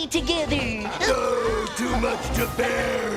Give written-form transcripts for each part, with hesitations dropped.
stay together. Oh, too much to bear.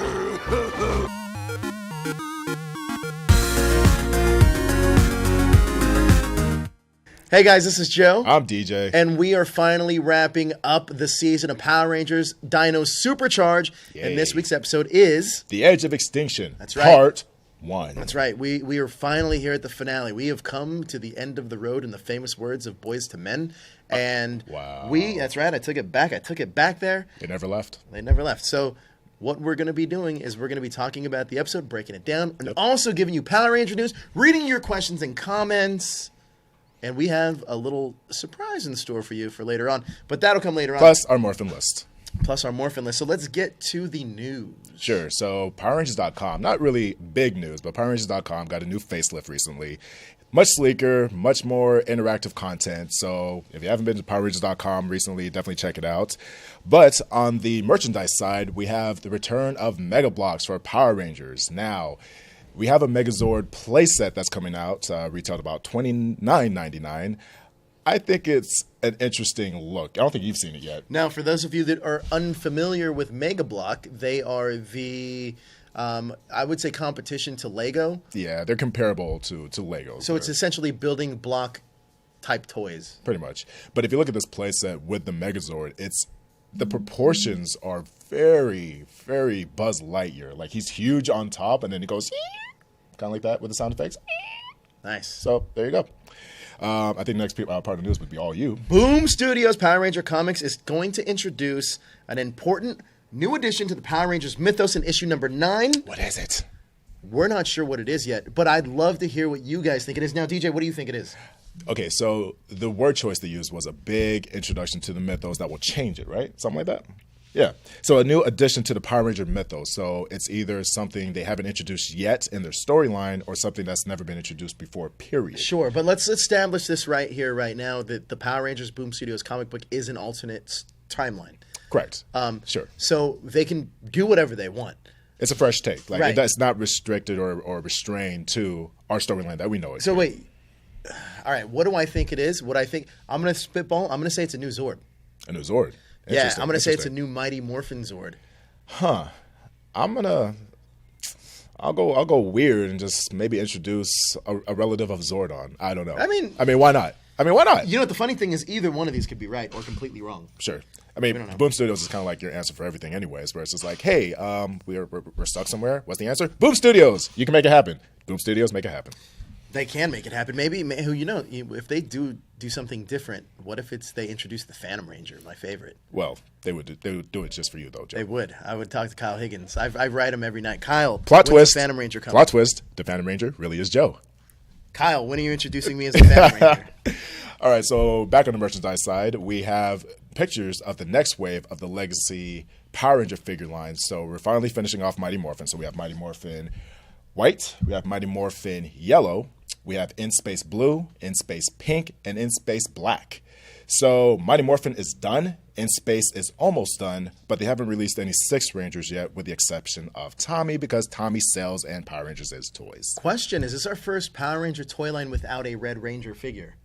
Hey guys, this is Joe. I'm DJ. And we are finally wrapping up the season of Power Rangers Dino SuperCharge. Yay. And this week's episode is... The Edge of Extinction. That's right. Part 1. That's right. We are finally here at the finale. We have come to the end of the road in the famous words of Boys to Men. And wow. That's right, I took it back. I took it back there. They never left. They never left. So what we're going to be doing is we're going to be talking about the episode, breaking it down, and also giving you Power Ranger news, reading your questions and comments. And we have a little surprise in store for you for later on. But that'll come later on. Plus our Morphin list. So let's get to the news. Sure. So PowerRangers.com, not really big news, but PowerRangers.com got a new facelift recently. Much sleeker, much more interactive content. So if you haven't been to PowerRangers.com recently, definitely check it out. But on the merchandise side, we have the return of Mega Blocks for Power Rangers. Now, we have a Megazord playset that's coming out, retailed about $29.99. I think it's an interesting look. I don't think you've seen it yet. Now, for those of you that are unfamiliar with Mega Block, they are the, I would say, competition to Lego. Yeah, they're comparable to Lego. So it's essentially building block type toys. Pretty much. But if you look at this playset with the Megazord, the proportions are very, very Buzz Lightyear. Like, he's huge on top, and then he goes kind of like that with the sound effects. Nice. So there you go. I think the next part of the news would be all you. Boom Studios Power Ranger Comics is going to introduce an important new addition to the Power Rangers mythos in issue number 9. What is it? We're not sure what it is yet, but I'd love to hear what you guys think it is. Now, DJ, what do you think it is? Okay, so the word choice they used was a big introduction to the mythos that will change it, right? Something like that? Yeah. So a new addition to the Power Ranger mythos. So it's either something they haven't introduced yet in their storyline or something that's never been introduced before, period. Sure, but let's establish this right here, right now, that the Power Rangers Boom Studios comic book is an alternate timeline. Correct. Sure. So they can do whatever they want. It's a fresh take. Like, right. It's not restricted or restrained to our storyline that we know it. So wait. All right, what do I think it is? I'm going to spitball. I'm going to say it's a new Zord. A new Zord? Yeah, I'm going to say it's a new Mighty Morphin Zord. Huh. I'll go weird and just maybe introduce a relative of Zordon. I don't know. I mean, why not? You know what the funny thing is? Either one of these could be right or completely wrong. Sure. I mean, Boom Studios is kind of like your answer for everything anyways, where it's just like, hey, we're stuck somewhere. What's the answer? Boom Studios. You can make it happen. Boom Studios, make it happen. They can make it happen. Maybe, if they do something different, what if they introduce the Phantom Ranger, my favorite? Well, they would do it just for you, though, Joe. They would. I would talk to Kyle Higgins. I write him every night. Kyle, plot twist. The Phantom Ranger coming? Plot twist. The Phantom Ranger really is Joe. Kyle, when are you introducing me as the Phantom Ranger? All right, so back on the merchandise side, we have pictures of the next wave of the Legacy Power Ranger figure line. So we're finally finishing off Mighty Morphin. So we have Mighty Morphin White, we have Mighty Morphin Yellow, we have In Space Blue, In Space Pink, and In Space Black. So Mighty Morphin is done, In Space is almost done, but they haven't released any 6 Rangers yet, with the exception of Tommy, because Tommy sells and Power Rangers is toys. Question, is this our first Power Ranger toy line without a Red Ranger figure?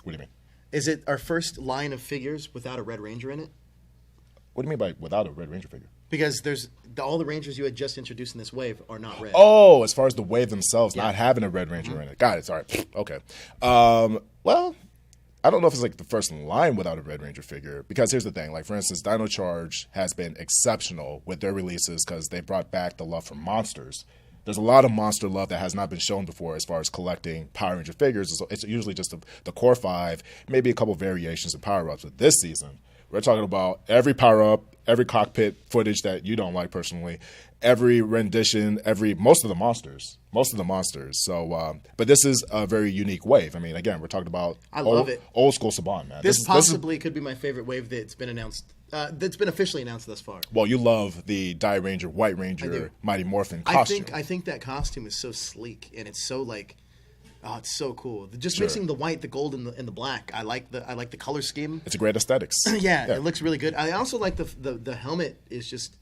What do you mean? Is it our first line of figures without a Red Ranger in it? What do you mean by without a Red Ranger figure? Because all the Rangers you had just introduced in this wave are not red. Oh, as far as the wave themselves, not having a Red Ranger in it. Got it. Sorry. Okay. Well, I don't know if it's like the first line without a Red Ranger figure. Because here's the thing. Like, for instance, Dino Charge has been exceptional with their releases because they brought back the love for monsters. There's a lot of monster love that has not been shown before as far as collecting Power Ranger figures. It's usually just the core 5, maybe a couple variations of power-ups. But this season, we're talking about every power-up, every cockpit footage that you don't like personally, every rendition, most of the monsters. So, but this is a very unique wave. I mean, again, we're talking about love it. Old school Saban, man. This possibly could be my favorite wave that's been announced. That's been officially announced thus far. Well, you love the Die Ranger, White Ranger, Mighty Morphin costume. I think that costume is so sleek and it's so like, it's so cool. Just mixing the white, the gold, and the black. I like the color scheme. It's a great aesthetics. yeah, it looks really good. I also like the helmet is just.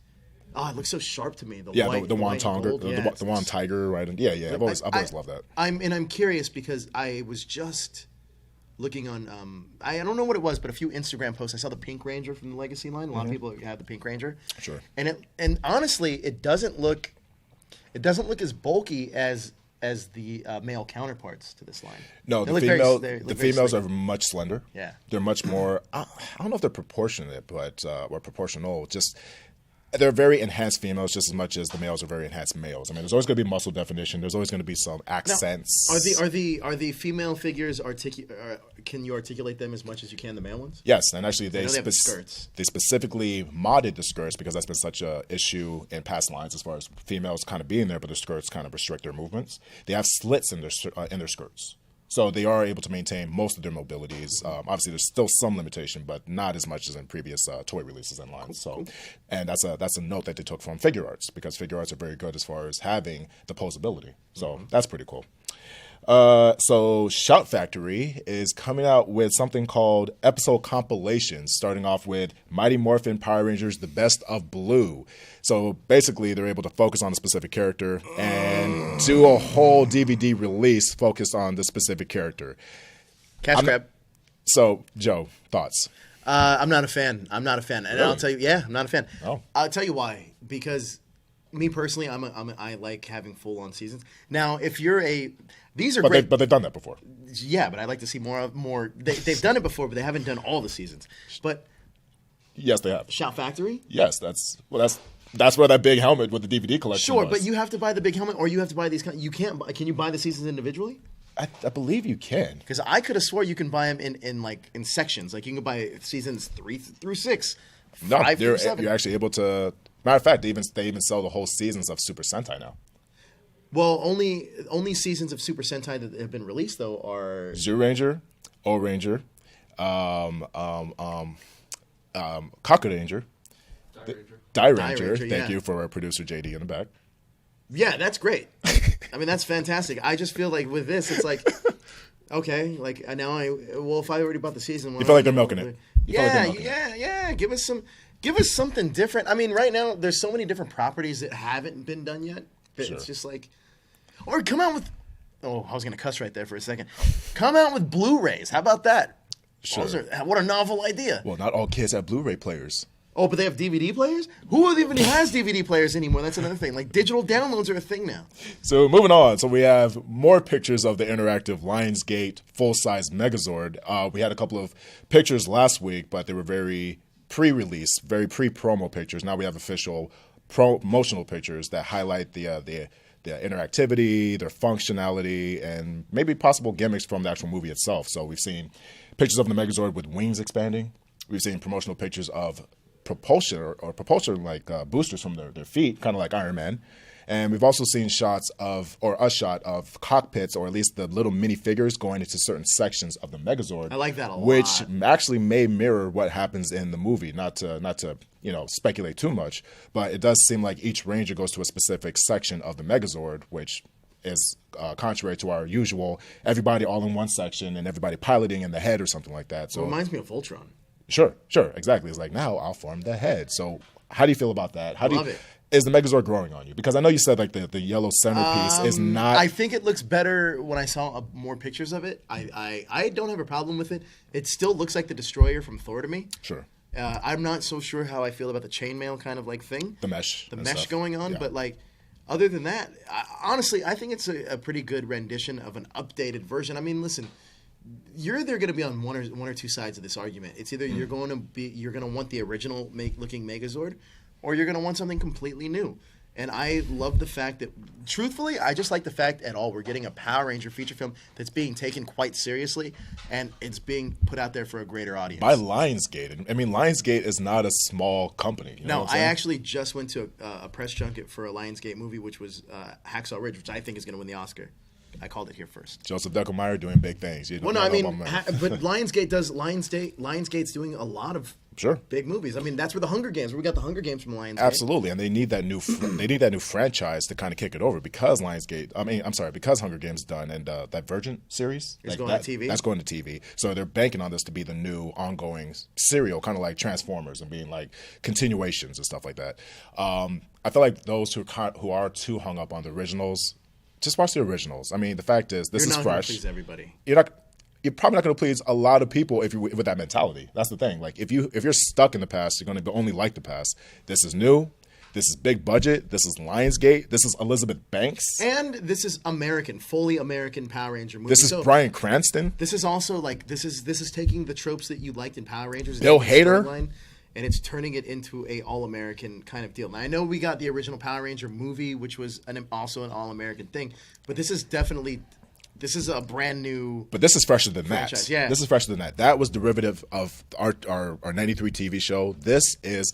Oh, it looks so sharp to me. The Wand Tiger, the Wand Tiger, right? Yeah. I've always loved that. I'm curious because I was just looking on I don't know what it was, but a few Instagram posts. I saw the Pink Ranger from the Legacy line. A lot of people have the Pink Ranger. Sure. And honestly, it doesn't look as bulky as the male counterparts to this line. No, They the look very females sleek. are much slender. Yeah. They're much more. I don't know if they're proportionate, but or proportional. Just they're very enhanced females, just as much as the males are very enhanced males. I mean, there's always going to be muscle definition. There's always going to be some accents. Now, are the female figures can you articulate them as much as you can the male ones? Yes, and actually know they have the skirts. They specifically modded the skirts because that's been such a issue in past lines as far as females kind of being there, but the skirts kind of restrict their movements. They have slits in their skirts. So they are able to maintain most of their mobilities. Obviously, there's still some limitation, but not as much as in previous toy releases and lines. Cool. And that's a note that they took from Figure Arts because Figure Arts are very good as far as having the posability. So that's pretty cool. So Shout Factory is coming out with something called episode compilations, starting off with Mighty Morphin Power Rangers: The Best of Blue. So basically, they're able to focus on a specific character and do a whole DVD release focused on the specific character. Cash grab. So, Joe, thoughts? I'm not a fan. And Really? I'll tell you, I'm not a fan. Oh. I'll tell you why. Because me personally, I like having full on seasons. Now, if you're these are great. But they've done that before. Yeah, but I like to see more. They've done it before, but they haven't done all the seasons. But Yes, they have. Shout Factory. Yes, that's where that big helmet with the DVD collection Sure, was. but you have to buy the big helmet, or you have to buy these. You can't. Can you buy the seasons individually? I believe you can. Because I could have swore you can buy them in sections. Like you can buy seasons 3 through 6, 5 through 7. You're actually able to. Matter of fact, they even sell the whole seasons of Super Sentai now. Well, only seasons of Super Sentai that have been released though are Zoo Ranger, O Ranger, Kaku Ranger, Die Ranger. Ranger, Thank yeah. you for our producer JD in the back. Yeah, that's great. I mean, that's fantastic. I just feel like with this, it's like, okay, like now if I already bought the season, You feel like they're milking it. You feel like they're milking it. Yeah. Give us something different. I mean, right now there's so many different properties that haven't been done yet. That Sure. It's just like, or come out with. Oh, I was gonna cuss right there for a second. Come out with Blu-rays. How about that? Sure. What a novel idea. Well, not all kids have Blu-ray players. Oh, but they have DVD players? Who even has DVD players anymore? That's another thing. Like, digital downloads are a thing now. So moving on. So we have more pictures of the interactive Lionsgate full-size Megazord. We had a couple of pictures last week, but they were very pre-release, very pre-promo pictures. Now we have official promotional pictures that highlight the interactivity, their functionality, and maybe possible gimmicks from the actual movie itself. So we've seen pictures of the Megazord with wings expanding. We've seen promotional pictures of propulsion or propulsion like boosters from their feet, kind of like Iron Man. And we've also seen a shot of cockpits, or at least the little minifigures going into certain sections of the Megazord. I like that a lot. Which actually may mirror what happens in the movie. Not to speculate too much, but it does seem like each Ranger goes to a specific section of the Megazord, which is contrary to our usual everybody all in one section and everybody piloting in the head or something like that. So It reminds me of Voltron. Sure, exactly. It's like, now I'll form the head. So how do you feel about that? Love it. Is the Megazord growing on you? Because I know you said like the yellow centerpiece is not. I think it looks better when I saw more pictures of it. I don't have a problem with it. It still looks like the Destroyer from Thor to me. Sure. I'm not so sure how I feel about the chainmail kind of like thing. The mesh stuff. going on, Yeah. but like other than that, honestly, I think it's a pretty good rendition of an updated version. I mean, listen, you're either going to be on one or two sides of this argument. It's either you're going to want the original looking Megazord, or you're going to want something completely new. And I love the fact that, truthfully, I just like the fact at all we're getting a Power Ranger feature film that's being taken quite seriously, and it's being put out there for a greater audience. By Lionsgate. I mean, Lionsgate is not a small company. You know No, what I'm I saying? actually just went to a press junket for a Lionsgate movie, which was Hacksaw Ridge, which I think is going to win the Oscar. I called it here first. Joseph Deckelmeyer doing big things. Well, no, I mean, but Lionsgate's doing a lot of Sure. big movies. I mean, that's where the Hunger Games. We got the Hunger Games from Lionsgate. Absolutely, and they need that new franchise to kind of kick it over because because Hunger Games done and that Divergent series It's going to TV. That's going to TV. So they're banking on this to be the new ongoing serial, kind of like Transformers, and being like continuations and stuff like that. I feel like those who are too hung up on the originals, just watch the originals. I mean, the fact is, this You're is not gonna fresh. please everybody. You're not. you're probably not going to please a lot of people if you with that mentality. That's the thing. Like if you're stuck in the past, you're going to only like the past. This is new. This is big budget. This is Lionsgate. This is Elizabeth Banks. And this is fully American Power Ranger movie. This is Bryan Cranston. This is also like this is taking the tropes that you liked in Power Rangers, Bill Hader, and it's turning it into a all-American kind of deal. Now, I know we got the original Power Ranger movie, which was also an all-American thing, but this is a brand new. But this is fresher than franchise. that. Yeah, this is fresher than that. That was derivative of our '93 TV show. This is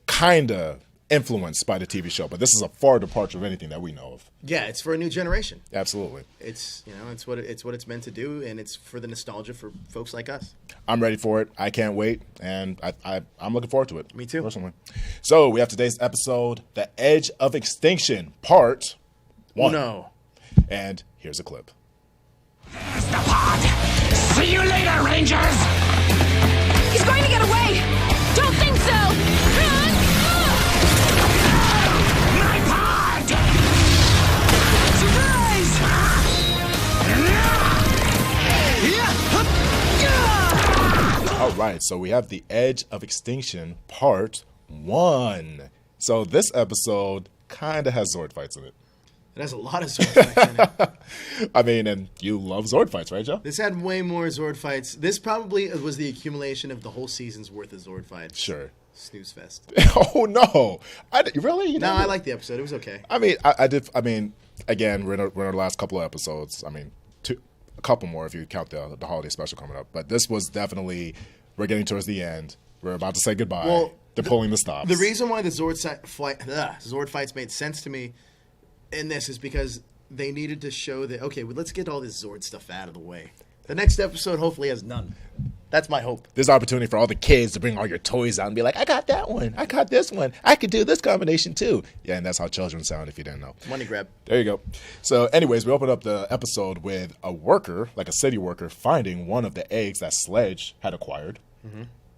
kind of influenced by the TV show, but this is a far departure of anything that we know of. Yeah, it's for a new generation. Absolutely. It's what it's meant to do, and it's for the nostalgia for folks like us. I'm ready for it. I can't wait, and I'm looking forward to it. Me too, personally. So we have today's episode, "The Edge of Extinction," Part 1. No. And here's a clip. The pod. See you later, Rangers! He's going to get away! Don't think so! My pod! All right, so we have "The Edge of Extinction," Part 1. So this episode kind of has Zord fights in it. It has a lot of Zord fights in it. I mean, and you love Zord fights, right, Joe? This had way more Zord fights. This probably was the accumulation of the whole season's worth of Zord fights. Sure. Snooze fest. Oh no! Really? No, I liked the episode. It was okay. I mean, I did. I mean, again, we're in our last couple of episodes. I mean, a couple more if you count the holiday special coming up. But this was definitely, we're getting towards the end. We're about to say goodbye. Well, they're pulling the stops. The reason why the Zord fights made sense to me in this is because they needed to show that, okay, well, let's get all this Zord stuff out of the way. The next episode hopefully has none. That's my hope. There's opportunity for all the kids to bring all your toys out and be like, I got that one. I got this one. I could do this combination too. Yeah, and that's how children sound if you didn't know. Money grab. There you go. So anyways, we open up the episode with a worker, like a city worker, finding one of the eggs that Sledge had acquired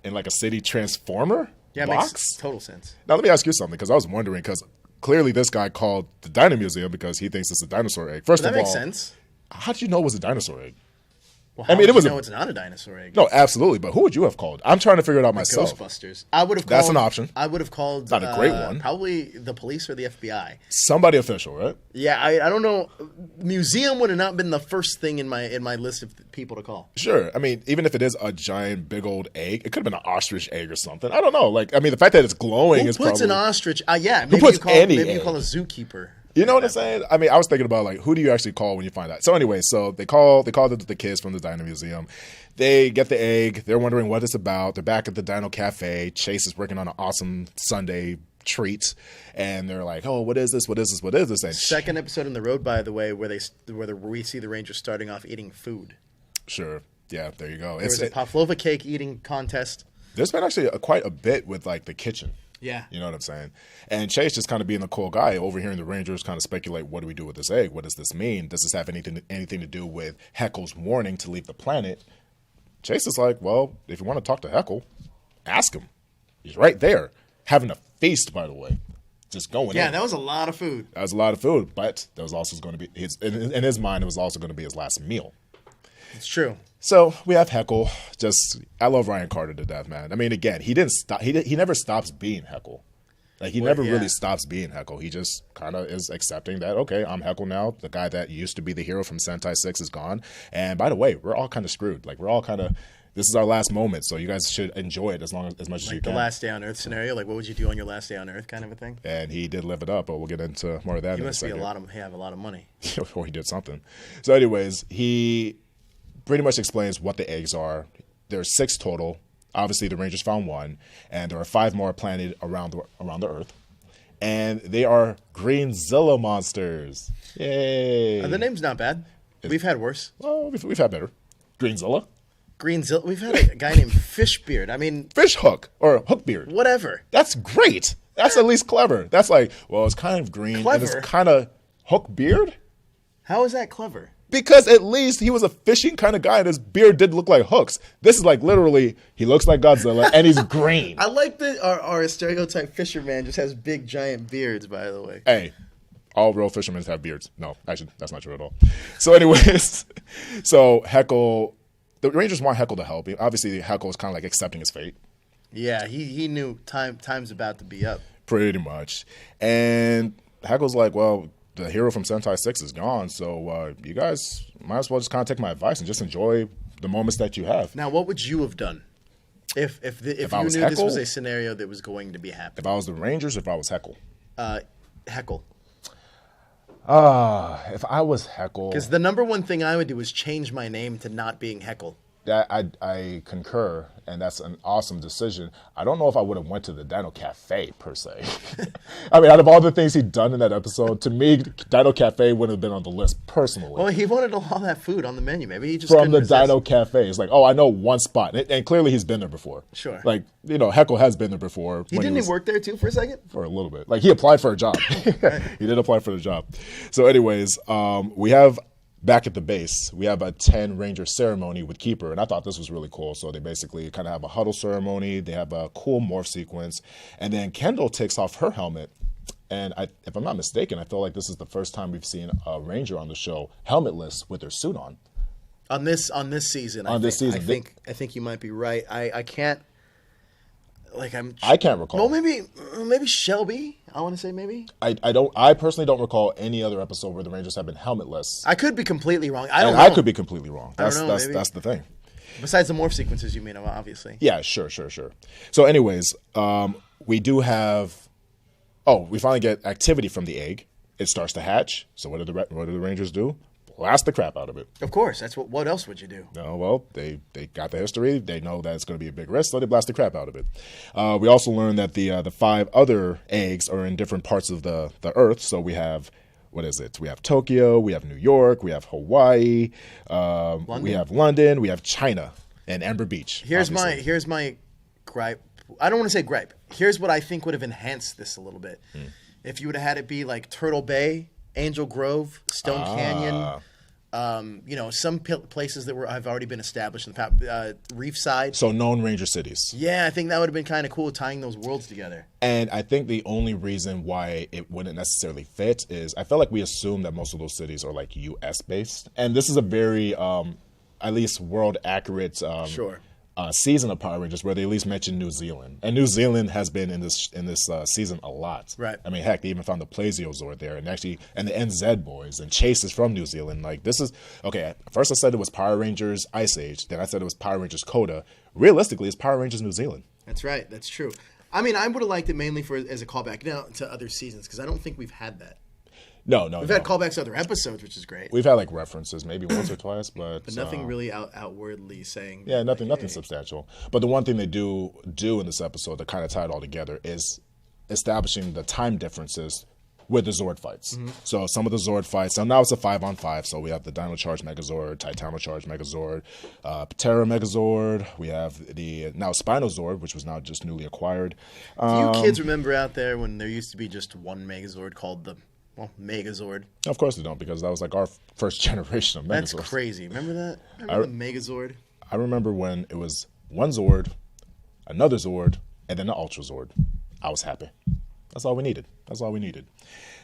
in like a city transformer Yeah, box. it makes total sense. Now let me ask you something, because I was wondering, because clearly this guy called the Dino Museum because he thinks it's a dinosaur egg. First That of all, makes sense. how did you know it was a dinosaur egg? Well, I mean, it was it's not a dinosaur egg. No, absolutely. But who would you have called? I'm trying to figure it out myself. Ghostbusters. I would have. That's an option. I would have called. Not a great one. Probably the police or the FBI. Somebody official, right? Yeah, I don't know. Museum would have not been the first thing in my list of people to call. Sure. I mean, even if it is a giant, big old egg, it could have been an ostrich egg or something. I don't know. Like, I mean, the fact that it's glowing Who is puts probably an ostrich? Yeah, Who puts any maybe you egg? call a zookeeper. You know what I'm saying? I mean, I was thinking about like, who do you actually call when you find that? So anyway, so they call the kids from the Dino Museum. They get the egg. They're wondering what it's about. They're back at the Dino Cafe. Chase is working on an awesome Sunday treat, and they're like, "Oh, what is this? What is this? What is this?" And Second episode in the road, by the way, where we see the Rangers starting off eating food. sure, yeah, there you go. There was a pavlova cake eating contest. There's been actually quite a bit with like the kitchen. Yeah. You know what I'm saying? And Chase just kind of being the cool guy, overhearing the Rangers kind of speculate, what do we do with this egg? What does this mean? Does this have anything to do with Heckle's warning to leave the planet? Chase is like, well, if you want to talk to Heckle, ask him. He's right there, having a feast, by the way. Just going in. Yeah, that was a lot of food. That was a lot of food, but that was also going to be, in his mind, it was also going to be his last meal. It's true. So we have Heckle. I love Ryan Carter to death, man. I mean, again, he didn't stop. He never stops being Heckle. Like he never really stops being Heckle. He just kind of is accepting that, okay, I'm Heckle now. The guy that used to be the hero from Sentai 6 is gone. And by the way, we're all kind of screwed. Like we're all kind of. This is our last moment, so you guys should enjoy it as much as you can. The last day on Earth scenario, like what would you do on your last day on Earth, kind of a thing. And he did live it up, but we'll get into more of that. He in must a be second. have a lot of money. Or he did something. So, anyways, he pretty much explains what the eggs are. There's 6 total. Obviously, the Rangers found 1, and there are 5 more planted around the Earth. And they are Greenzilla monsters. Yay! The name's not bad. We've had worse. Well, we've had better. Greenzilla. Greenzilla. We've had a guy named Fishbeard. I mean, Fish Hook or Hookbeard. whatever. That's great. That's at least clever. That's like, well, it's kind of green and Clever? it's kind of Hookbeard. How is that clever? Because at least he was a fishing kind of guy and his beard did look like hooks. This is like literally, he looks like Godzilla and he's green. I like that our stereotype fisherman just has big giant beards, by the way. Hey, all real fishermen have beards. No, actually, that's not true at all. So anyways, so Heckle the Rangers want Heckle to help. Obviously, Heckle is kind of like accepting his fate. Yeah, he knew time's about to be up. Pretty much. And Heckle's like, well, the hero from Sentai 6 is gone, so you guys might as well just kind of take my advice and just enjoy the moments that you have. Now, what would you have done if you knew this was a scenario that was going to be happening? If I was the Rangers, if I was Heckle? Heckle. If I was Heckle... Because the number one thing I would do is change my name to not being Heckle. I concur, and that's an awesome decision. I don't know if I would have went to the Dino Cafe, per se. I mean, out of all the things he'd done in that episode, to me, Dino Cafe wouldn't have been on the list, personally. Well, he wanted all that food on the menu. Maybe he just From the resist. Dino Cafe. It's like, oh, I know one spot. And clearly he's been there before. Sure. Like, Heckle has been there before. He work there, too, for a second? For a little bit. Like, he applied for a job. He did apply for the job. So anyways, we have... Back at the base, we have a 10 Ranger ceremony with Keeper, and I thought this was really cool. So they basically kind of have a huddle ceremony. They have a cool morph sequence. And then Kendall takes off her helmet. And if I'm not mistaken, I feel like this is the first time we've seen a Ranger on the show helmetless with their suit on. On this season. I think you might be right. I can't... I can't recall. Well, maybe Shelby. I want to say maybe. I personally don't recall any other episode where the Rangers have been helmetless. I could be completely wrong. I don't know. I could be completely wrong. That's the thing. Besides the morph sequences, you mean, obviously. Yeah, sure. So, anyways, we do have. Oh, we finally get activity from the egg. It starts to hatch. So what do the Rangers do? Blast the crap out of it. Of course. That's what else would you do? No, well, they got the history. They know that it's going to be a big risk, so they blast the crap out of it. We also learned that the 5 other eggs are in different parts of the Earth. So we have, what is it? We have Tokyo, we have New York, we have Hawaii, we have London, we have China, and Amber Beach. Here's my gripe. I don't want to say gripe. Here's what I think would have enhanced this a little bit. If you would have had it be like Turtle Bay, Angel Grove, Stone Canyon, some places that have already been established in the past, Reefside. So known Ranger cities. Yeah, I think that would have been kind of cool tying those worlds together. And I think the only reason why it wouldn't necessarily fit is I felt like we assume that most of those cities are like U.S. based, and this is a very at least world accurate season of Power Rangers where they at least mention New Zealand, and New Zealand has been in this season a lot. Right. I mean, heck, they even found the Plesiozord there, and the NZ boys, and Chase is from New Zealand. Like, this is okay. First, I said it was Power Rangers Ice Age, then I said it was Power Rangers Coda. Realistically, it's Power Rangers New Zealand. That's right. That's true. I mean, I would have liked it mainly as a callback now to other seasons because I don't think we've had that. No. We've had callbacks to other episodes, which is great. We've had like references, maybe once or twice, but nothing really outwardly saying. Yeah, nothing substantial. But the one thing they do in this episode to kind of tie it all together is establishing the time differences with the Zord fights. Mm-hmm. So some of the Zord fights. So now it's a 5-on-5. So we have the Dino Charge Megazord, Titano Charge Megazord, Patera Megazord. We have the now Spinozord, which was now just newly acquired. Do you kids remember out there when there used to be just one Megazord called the Megazord? Of course they don't, because that was like our first generation of Megazords. That's crazy. Remember that? Remember the Megazord? I remember when it was one Zord, another Zord, and then the Ultra Zord. I was happy. That's all we needed.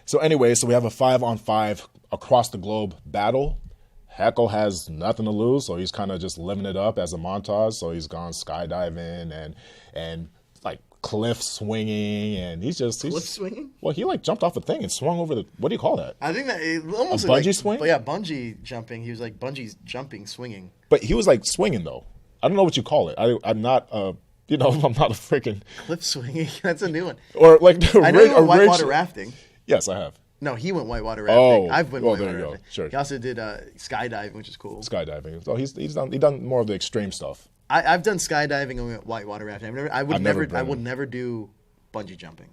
So anyway, we have a 5-on-5 across the globe battle. Heckle has nothing to lose, so he's kind of just living it up as a montage. So he's gone skydiving and like cliff swinging, and he's cliff swinging. Well, he like jumped off a thing and swung over the. What do you call that? I think that it almost a bungee swing. But yeah, bungee jumping. He was like bungee jumping, swinging. But he was like swinging though. I don't know what you call it. I'm not I'm not a freaking cliff swinging. That's a new one. Or like I know you went whitewater rafting. Yes, I have. No, he went whitewater rafting. I've been whitewater there you rafting. Go. Sure. He also did skydiving, which is cool. Skydiving. So he's done more of the extreme stuff. I've done skydiving and whitewater rafting. I would never do bungee jumping.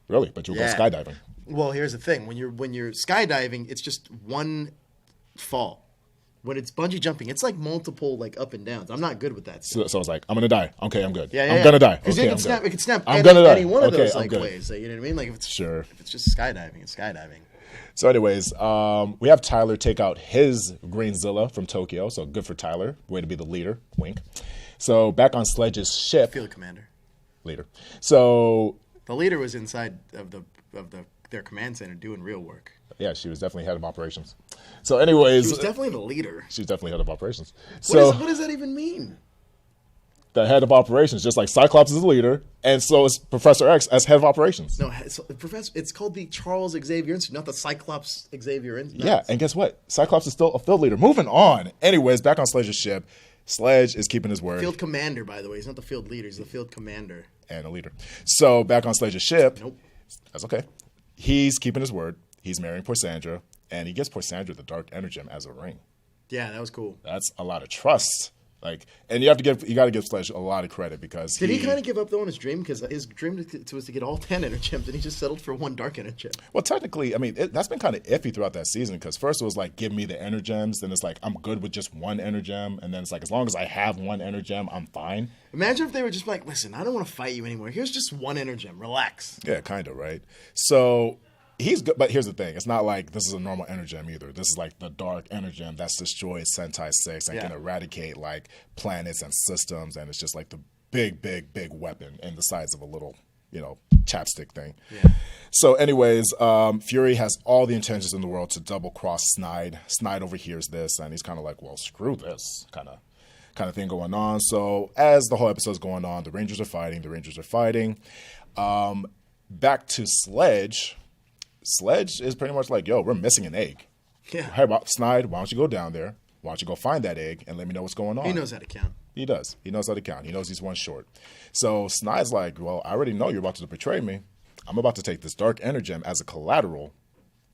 Really? But you'll go skydiving. Well, here's the thing: when you're skydiving, it's just one fall. When it's bungee jumping, it's like multiple like up and downs. I'm not good with that. So it's like, I'm gonna die. Okay, I'm good. Yeah, I'm gonna die. Because okay, it can snap I'm any one of those like ways. You know what I mean? Like if it's just skydiving, it's skydiving. So anyways, we have Tyler take out his Greenzilla from Tokyo. So good for Tyler. Way to be the leader. Wink. So back on Sledge's ship. Field commander. Leader. So the leader was inside of their command center doing real work. Yeah, she was definitely head of operations. So, anyways, She was definitely the leader. she's definitely head of operations. What, So what does that even mean? the head of operations, just like Cyclops is the leader, and so is Professor X as head of operations. No, Professor. It's called the Charles Xavier Institute, not the Cyclops Xavier Institute. Yeah, and guess what? Cyclops is still a field leader. Moving on. Anyways, back on Sledge's ship. Sledge is keeping his word. Field commander, by the way. He's not the field leader. He's the field commander. And a leader. So back on Sledge's ship. Nope. That's okay. He's keeping his word. He's marrying Poisandra, and he gives Poisandra the Dark Energem as a ring. Yeah, that was cool. That's a lot of trust. Like, and you got to give Sledge a lot of credit because Did he kind of give up though on his dream? Because his dream was to get all 10 Energems, and he just settled for one Dark Energem. Well, technically, I mean, that's been kind of iffy throughout that season because first it was like, give me the Energems. Then it's like, I'm good with just one Energem. And then it's like, as long as I have one Energem, I'm fine. Imagine if they were just like, listen, I don't want to fight you anymore. Here's just one Energem. Relax. Yeah, kind of, right? So he's good, but here's the thing. It's not like this is a normal Energem either. This is like the Dark Energem that's destroyed Sentai 6 and can eradicate like planets and systems, and it's just like the big weapon in the size of a little, chapstick thing. Yeah. So anyways, Fury has all the intentions in the world to double-cross Snide. Snide overhears this, and he's kind of like, well, screw this, kind of thing going on. So as the whole episode's going on, the Rangers are fighting. Back to Sledge. Sledge is pretty much like, yo, we're missing an egg. Yeah. Hey, Snide, why don't you go down there? Why don't you go find that egg and let me know what's going on? He knows how to count. He does. He knows how to count. He knows he's one short. So Snide's like, well, I already know you're about to betray me. I'm about to take this Dark Energem as a collateral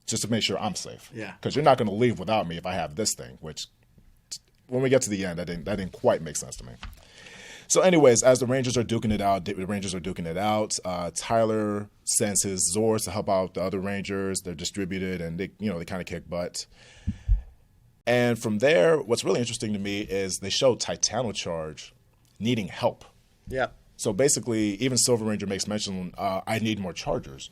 just to make sure I'm safe. Yeah. Because you're not going to leave without me if I have this thing, which when we get to the end, that didn't quite make sense to me. So anyways, as the Rangers are duking it out, Tyler sends his Zords to help out the other Rangers. They're distributed, and they kind of kick butt. And from there, what's really interesting to me is they show TitanoCharge needing help. Yeah. So basically, even Silver Ranger makes mention, I need more chargers.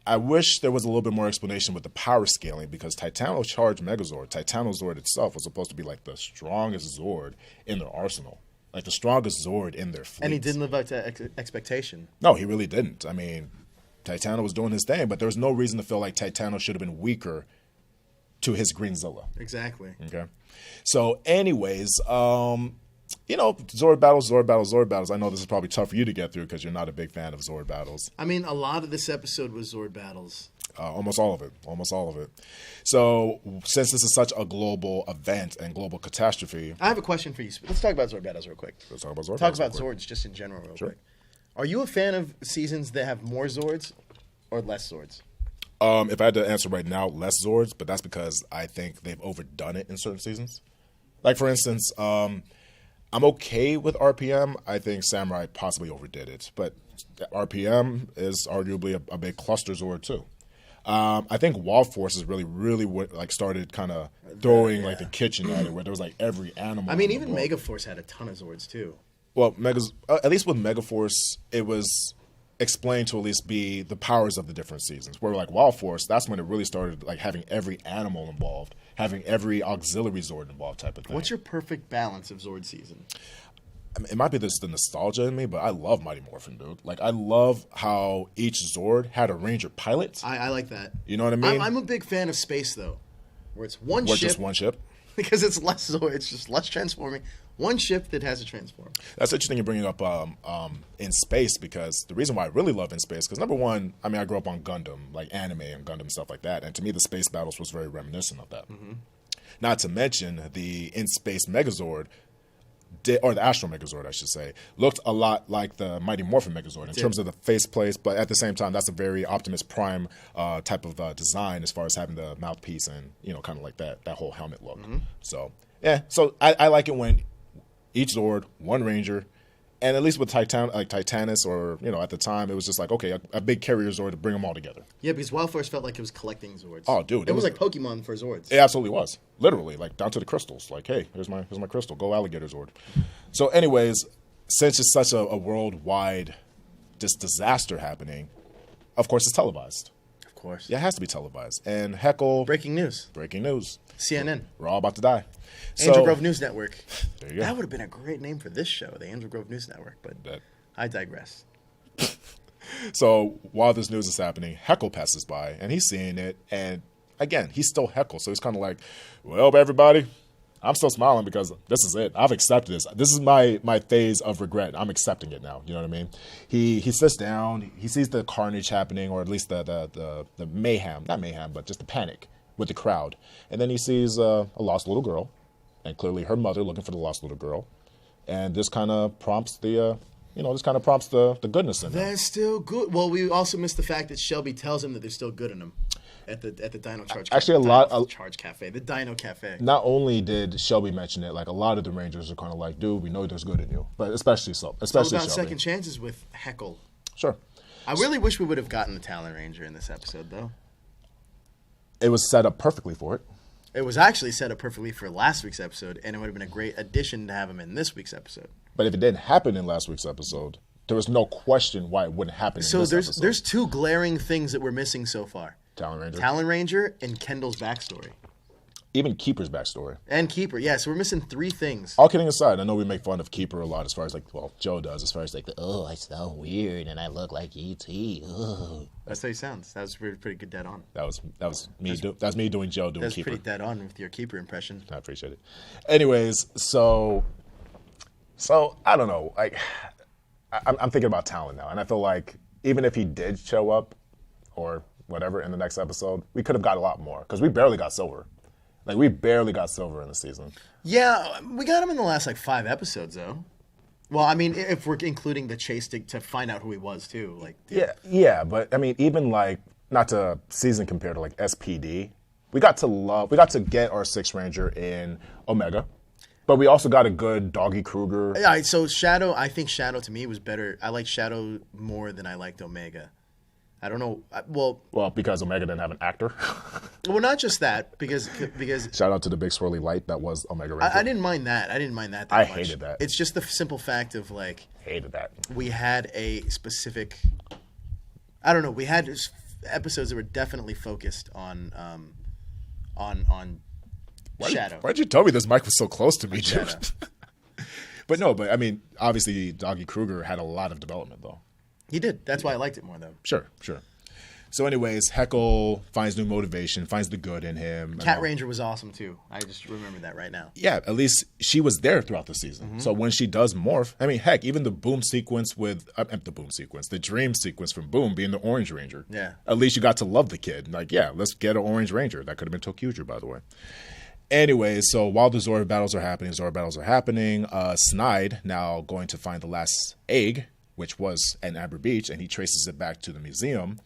I wish there was a little bit more explanation with the power scaling, because TitanoCharge Megazord, Titanozord itself, was supposed to be like the strongest Zord in their arsenal. Like the strongest Zord in their fleet. And he didn't live up to expectation. No, he really didn't. I mean, Titano was doing his thing, but there was no reason to feel like Titano should have been weaker to his Greenzilla. Exactly. Okay. So anyways, Zord battles. I know this is probably tough for you to get through because you're not a big fan of Zord battles. I mean, a lot of this episode was Zord battles. Almost all of it. So since this is such a global event and global catastrophe, I have a question for you. Let's talk about Zord battles real quick. let's talk about Zord. Talk battles about real quick. Zords just in general real Sure. quick. Are you a fan of seasons that have more Zords or less Zords? If I had to answer right now, less Zords, but that's because I think they've overdone it in certain seasons. Like, for instance, I'm okay with RPM. I think Samurai possibly overdid it, but RPM is arguably a big cluster Zord too. I think Wall Force is really started kind of throwing like the kitchen at it, where there was like every animal. I mean, in the even book. Megaforce had a ton of Zords too. Well, at least with Megaforce, it was explained to at least be the powers of the different seasons. Where like Wild Force, that's when it really started like having every animal involved, having every auxiliary Zord involved type of thing. What's your perfect balance of Zord season? I mean, it might be the nostalgia in me, but I love Mighty Morphin, dude. Like, I love how each Zord had a Ranger pilot. I like that. You know what I mean? I'm a big fan of space though, where it's one What, ship. just one ship? Because it's less Zord, it's just less transforming. One ship that has a transform. That's interesting you're bringing up In Space, because the reason why I really love In Space, because number one, I mean, I grew up on Gundam, like anime and Gundam stuff like that, and to me the space battles was very reminiscent of that. Mm-hmm. Not to mention the In Space Megazord, or the Astro Megazord, I should say, looked a lot like the Mighty Morphin Megazord in terms of the faceplates, but at the same time, that's a very Optimus Prime type of design as far as having the mouthpiece and, kind of like that whole helmet look. Mm-hmm. So, yeah, so I like it when each Zord, one Ranger, and at least with Titanus, or, at the time, it was just like, okay, a big carrier Zord to bring them all together. Yeah, because Wild Force felt like it was collecting Zords. Oh, dude. It was like Pokemon for Zords. It absolutely was. Literally, like down to the crystals. Like, hey, here's my crystal. Go Alligator Zord. So anyways, since it's such a worldwide disaster happening, of course it's televised. Of course. Yeah, it has to be televised. And heckle. Breaking news. CNN. We're all about to die. Angel Grove News Network. There you go. That would have been a great name for this show, the Angel Grove News Network, but I digress. So while this news is happening, Heckle passes by, and he's seeing it, and again, he's still Heckle, so he's kind of like, well, everybody, I'm still smiling because this is it. I've accepted this. This is my phase of regret. I'm accepting it now. You know what I mean? He sits down. He sees the carnage happening, or at least the mayhem, not mayhem, but just the panic with the crowd. And then he sees a lost little girl, and clearly her mother looking for the lost little girl. And this kind of prompts the goodness in him. They're still good. Well, we also missed the fact that Shelby tells him that they're still good in him at the Dino Charge. Actually, Charge Cafe, the Dino Cafe. Not only did Shelby mention it, like a lot of the Rangers are kind of like, dude, we know there's good in you, but especially It's all Shelby. about second chances with Heckle. Sure. I really wish we would have gotten the Talon Ranger in this episode, though. It was set up perfectly for it. It was actually set up perfectly for last week's episode, and it would have been a great addition to have him in this week's episode. But if it didn't happen in last week's episode, there was no question why it wouldn't happen in this episode. So there's two glaring things that we're missing so far. Talon Ranger and Kendall's backstory. Even Keeper's backstory. And Keeper, yeah. So we're missing three things. All kidding aside, I know we make fun of Keeper a lot as far as like, well, Joe does, as far as like, I sound weird and I look like E.T. Ugh. That's how he sounds. That was pretty good dead on. that was me doing Joe doing That's Keeper. pretty dead on with your Keeper impression. I appreciate it. Anyways, so I don't know. Like, I'm thinking about Talon now, and I feel like even if he did show up or whatever in the next episode, we could have got a lot more because we barely got Silver. Like, we barely got Silver in the season. Yeah, we got him in the last, 5 episodes, though. Well, I mean, if we're including the chase to find out who he was, too. Yeah, but, I mean, even, not to season compare to, SPD, we got to get our Sixth Ranger in Omega, but we also got a good Doggy Kruger. Yeah, so Shadow, I think Shadow, to me, was better. I like Shadow more than I liked Omega. I don't know. Well, because Omega didn't have an actor. Well, not just that, because shout out to the big swirly light that was Omega Ranger. I didn't mind that. I didn't mind that I much. hated that. It's just the simple fact of hated that. We had a specific. I don't know. We had episodes that were definitely focused on Shadow. Why'd you tell me this mic was so close to me, Jim? Shadow. But I mean, obviously, Doggy Kruger had a lot of development, though. He did. That's why I liked it more, though. Sure. So anyways, Heckle finds new motivation, finds the good in him. Cat Ranger was awesome, too. I just remember that right now. Yeah, at least she was there throughout the season. Mm-hmm. So when she does morph, I mean, heck, even the Boom sequence the dream sequence from Boom being the Orange Ranger. Yeah. At least you got to love the kid. Let's get an Orange Ranger. That could have been Tokuger, by the way. Anyway, so while the Zord battles are happening, Snide now going to find the last egg, which was at Amber Beach, and he traces it back to the museum.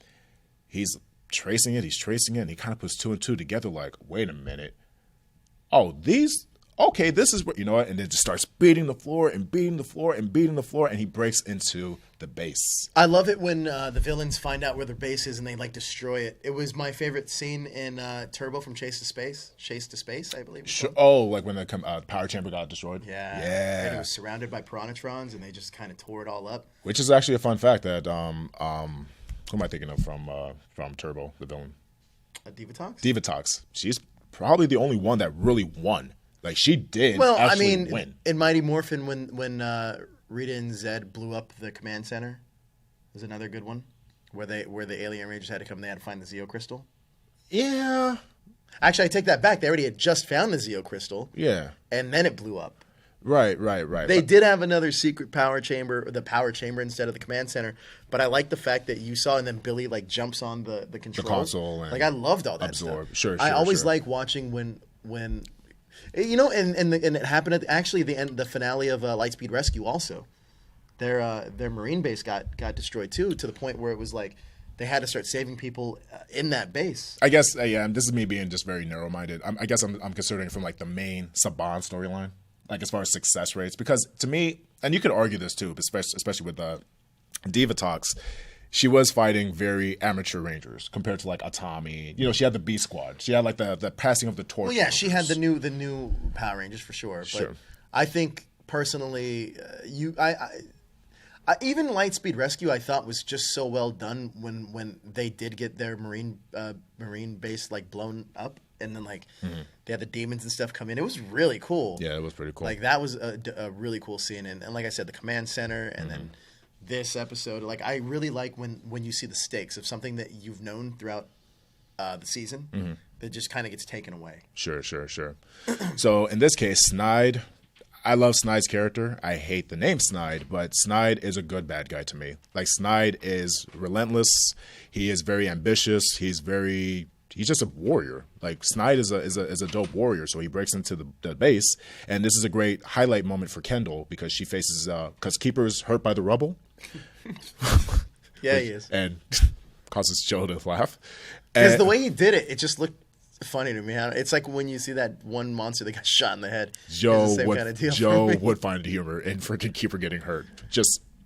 He's tracing it, and he kind of puts two and two together like, wait a minute. Oh, this is what, you know what? And then just starts beating the floor, and he breaks into the base. I love it when the villains find out where their base is and they, destroy it. It was my favorite scene in Turbo from Chase to Space, I believe. Sure. Oh, like when the power chamber got destroyed? Yeah. And it was surrounded by Piranhatrons, and they just kind of tore it all up. Which is actually a fun fact that, who am I thinking of from Turbo, the villain? Divatox? Divatox. She's probably the only one that really won. She did win. In Mighty Morphin, when Rita and Zed blew up the command center, was another good one, where the alien rangers had to come. They had to find the Zeo crystal. Yeah. Actually, I take that back. They already had just found the Zeo crystal. Yeah. And then it blew up. Right. They did have another secret power chamber, the power chamber instead of the command center. But I like the fact that you saw, and then Billy jumps on the controls. The console. And I loved all that absorb. stuff. Sure. I always like watching when. And it happened at the finale of Lightspeed Rescue also. Their Marine base got destroyed too, to the point where it was they had to start saving people in that base. I guess this is me being just very narrow-minded. I guess I'm considering from the main Saban storyline, as far as success rates, because to me, and you could argue this too, especially with Divatox. She was fighting very amateur rangers compared to Atami. She had the B Squad. She had the passing of the torch. Well, yeah, she had the new Power Rangers for sure. But sure. I think personally, I even Lightspeed Rescue I thought was just so well done when they did get their marine base blown up, and then they had the demons and stuff come in. It was really cool. Yeah, it was pretty cool. That was a really cool scene, and like I said, the command center, and then this episode, I really like when you see the stakes of something that you've known throughout the season that just kind of gets taken away. Sure. So in this case, Snide, I love Snide's character. I hate the name Snide, but Snide is a good bad guy to me. Like, Snide is relentless. He is very ambitious. He's just a warrior. Like, Snide is a dope warrior. So he breaks into the base, and this is a great highlight moment for Kendall because she faces because Keeper's hurt by the rubble. Yeah, he is, and causes Joe to laugh. Because the way he did it, it just looked funny to me. It's like when you see that one monster that got shot in the head. Joe would find humor in freaking Keeper getting hurt.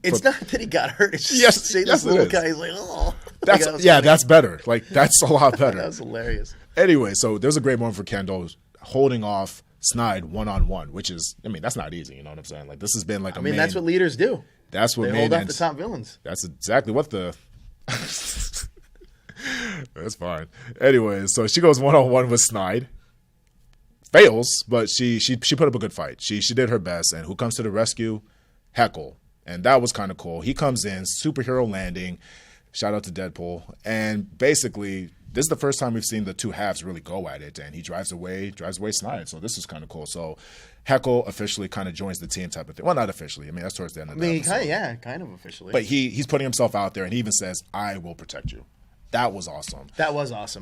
It's not that he got hurt. It's just seeing this little guy. He's like, oh. That's better. Like, that's a lot better. That was hilarious. Anyway, so there's a great moment for Kendall holding off Snide one-on-one, which is, that's not easy. You know what I'm saying? Like, this has been like that's what leaders do. That's what they hold off the top villains. That's exactly what the. That's fine. Anyway, so she goes one-on-one with Snide. Fails, but she put up a good fight. She did her best, and who comes to the rescue? Heckle. And that was kind of cool. He comes in, superhero landing. Shout out to Deadpool. And basically, this is the first time we've seen the two halves really go at it, and he drives away Snide. So this is kind of cool. So Heckle officially kind of joins the team type of thing. Well, not officially. That's towards the end of the episode. Kind of officially. But he's putting himself out there, and he even says, "I will protect you." That was awesome.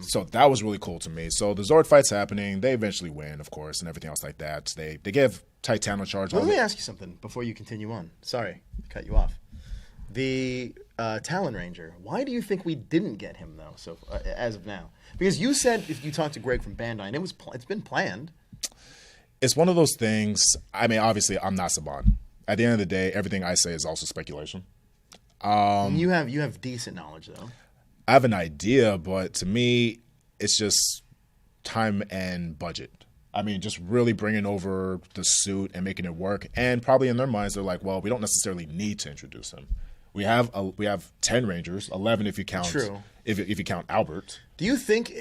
So that was really cool to me. So the Zord fight's happening. They eventually win, of course, and everything else like that. They give Titano-Charge. Let me ask you something before you continue on. Sorry to cut you off. The Talon Ranger. Why do you think we didn't get him though? So as of now, because you said if you talked to Greg from Bandai, and it's been planned. It's one of those things. Obviously, I'm not Saban. At the end of the day, everything I say is also speculation. You have decent knowledge though. I have an idea, but to me, it's just time and budget. Just really bringing over the suit and making it work. And probably in their minds, they're like, well, we don't necessarily need to introduce him. We have 10 Rangers, 11 if you count. True. If you count Albert. Do you think?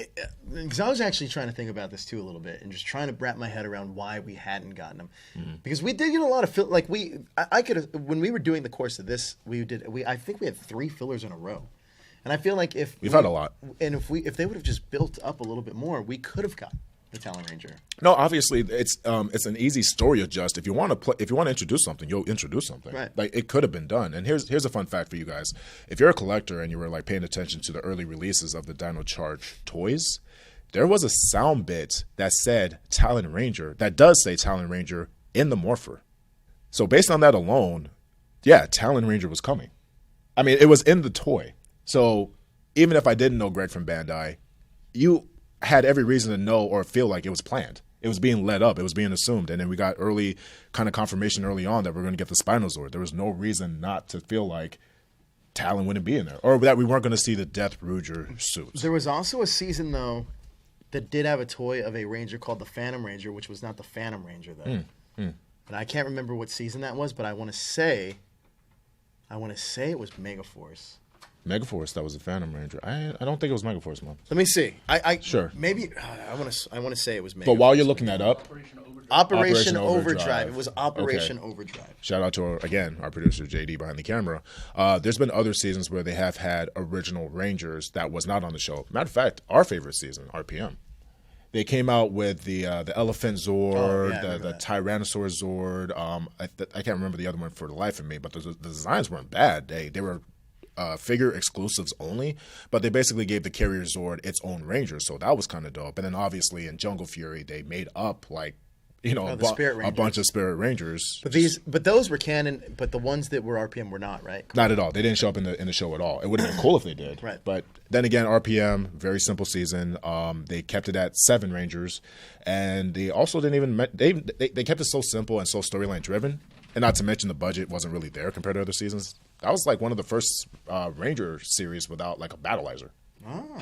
Because I was actually trying to think about this too a little bit, and just trying to wrap my head around why we hadn't gotten him. Because we did get a lot of I could when we were doing the course of this, I think we had 3 fillers in a row. And I feel like we've had a lot, and if they would have just built up a little bit more, we could have got the Talon Ranger. No, obviously it's an easy story adjust. If you want to introduce something, you'll introduce something. Right. Like, it could have been done. And here's a fun fact for you guys: if you're a collector and you were like paying attention to the early releases of the Dino-Charge toys, there was a sound bit that said Talon Ranger. That does say Talon Ranger in the morpher. So based on that alone, yeah, Talon Ranger was coming. It was in the toy. So even if I didn't know Greg from Bandai, you had every reason to know or feel like it was planned. It was being led up. It was being assumed. And then we got early kind of confirmation early on that we're going to get the Spinozord. There was no reason not to feel like Talon wouldn't be in there, or that we weren't going to see the Death Rouger suit. There was also a season, though, that did have a toy of a Ranger called the Phantom Ranger, which was not the Phantom Ranger, though. And I can't remember what season that was, but I want to say it was Megaforce. Megaforce, that was a Phantom Ranger. I don't think it was Megaforce, man. Let me see. Sure. Maybe I want to say it was Megaforce. But while you're looking that up, Operation Overdrive. It was Operation Overdrive. Shout out to our producer JD behind the camera. There's been other seasons where they have had original Rangers that was not on the show. Matter of fact, our favorite season, RPM. They came out with the Elephant Zord, the Tyrannosaur Zord. I can't remember the other one for the life of me, but the designs weren't bad. They were figure exclusives only, but they basically gave the Carrier Zord its own Ranger, so that was kind of dope. And then obviously in Jungle Fury, they made up a bunch of Spirit Rangers. But those were canon. But the ones that were RPM were not, right? Not at all. They didn't show up in the show at all. It would have been cool if they did. Right. But then again, RPM, very simple season. They kept it at 7 Rangers, and they also didn't even they kept it so simple and so storyline driven. And not to mention the budget wasn't really there compared to other seasons. That was like one of the first Ranger series without like a battleizer.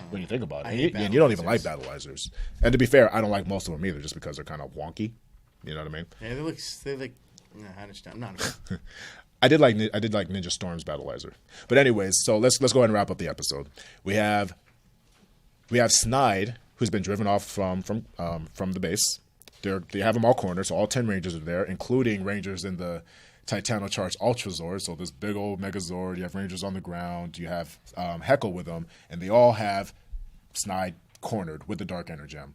When you think about it. And you don't even like battleizers. And to be fair, I don't like most of them either, just because they're kind of wonky. You know what I mean? Yeah, they like. I understand. Not. I did like Ninja Storm's battleizer. But anyways, so let's go ahead and wrap up the episode. We have Snide, who's been driven off from the base. They have them all cornered, so all 10 Rangers are there, including Rangers in the Titano-Charge Ultra Zord. So this big old Megazord. You have Rangers on the ground. You have Heckle with them, and they all have Snide cornered with the Dark Energy Gem.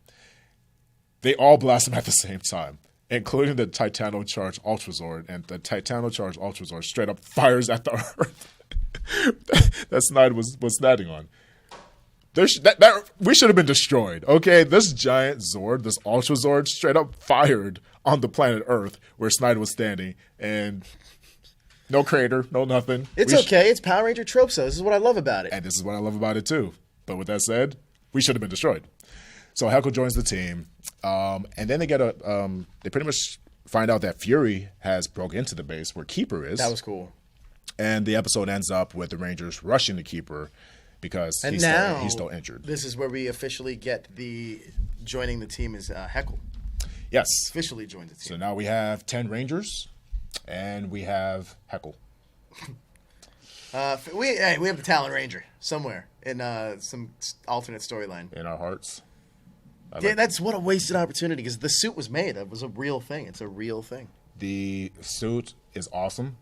They all blast him at the same time, including the TitanoCharge Ultrazord, and the TitanoCharge Ultrazord straight up fires at the Earth that Snide was standing on. We should have been destroyed, okay? This giant Zord, this Ultrazord, straight up fired on the planet Earth where Snide was standing, and no crater, no nothing. It's okay. It's Power Ranger tropes, though. This is what I love about it. And this is what I love about it, too. But with that said, we should have been destroyed. So Heckle joins the team, and then they get they pretty much find out that Fury has broke into the base where Keeper is. That was cool. And the episode ends up with the Rangers rushing the Keeper because he's still injured. This is where we officially get joining the team is Heckle. Yes. Officially joined the team. So now we have 10 Rangers, and we have Heckle. We have the Talon Ranger somewhere in some alternate storyline. In our hearts. That's what a wasted opportunity, because the suit was made. It was a real thing. It's a real thing. The suit is awesome.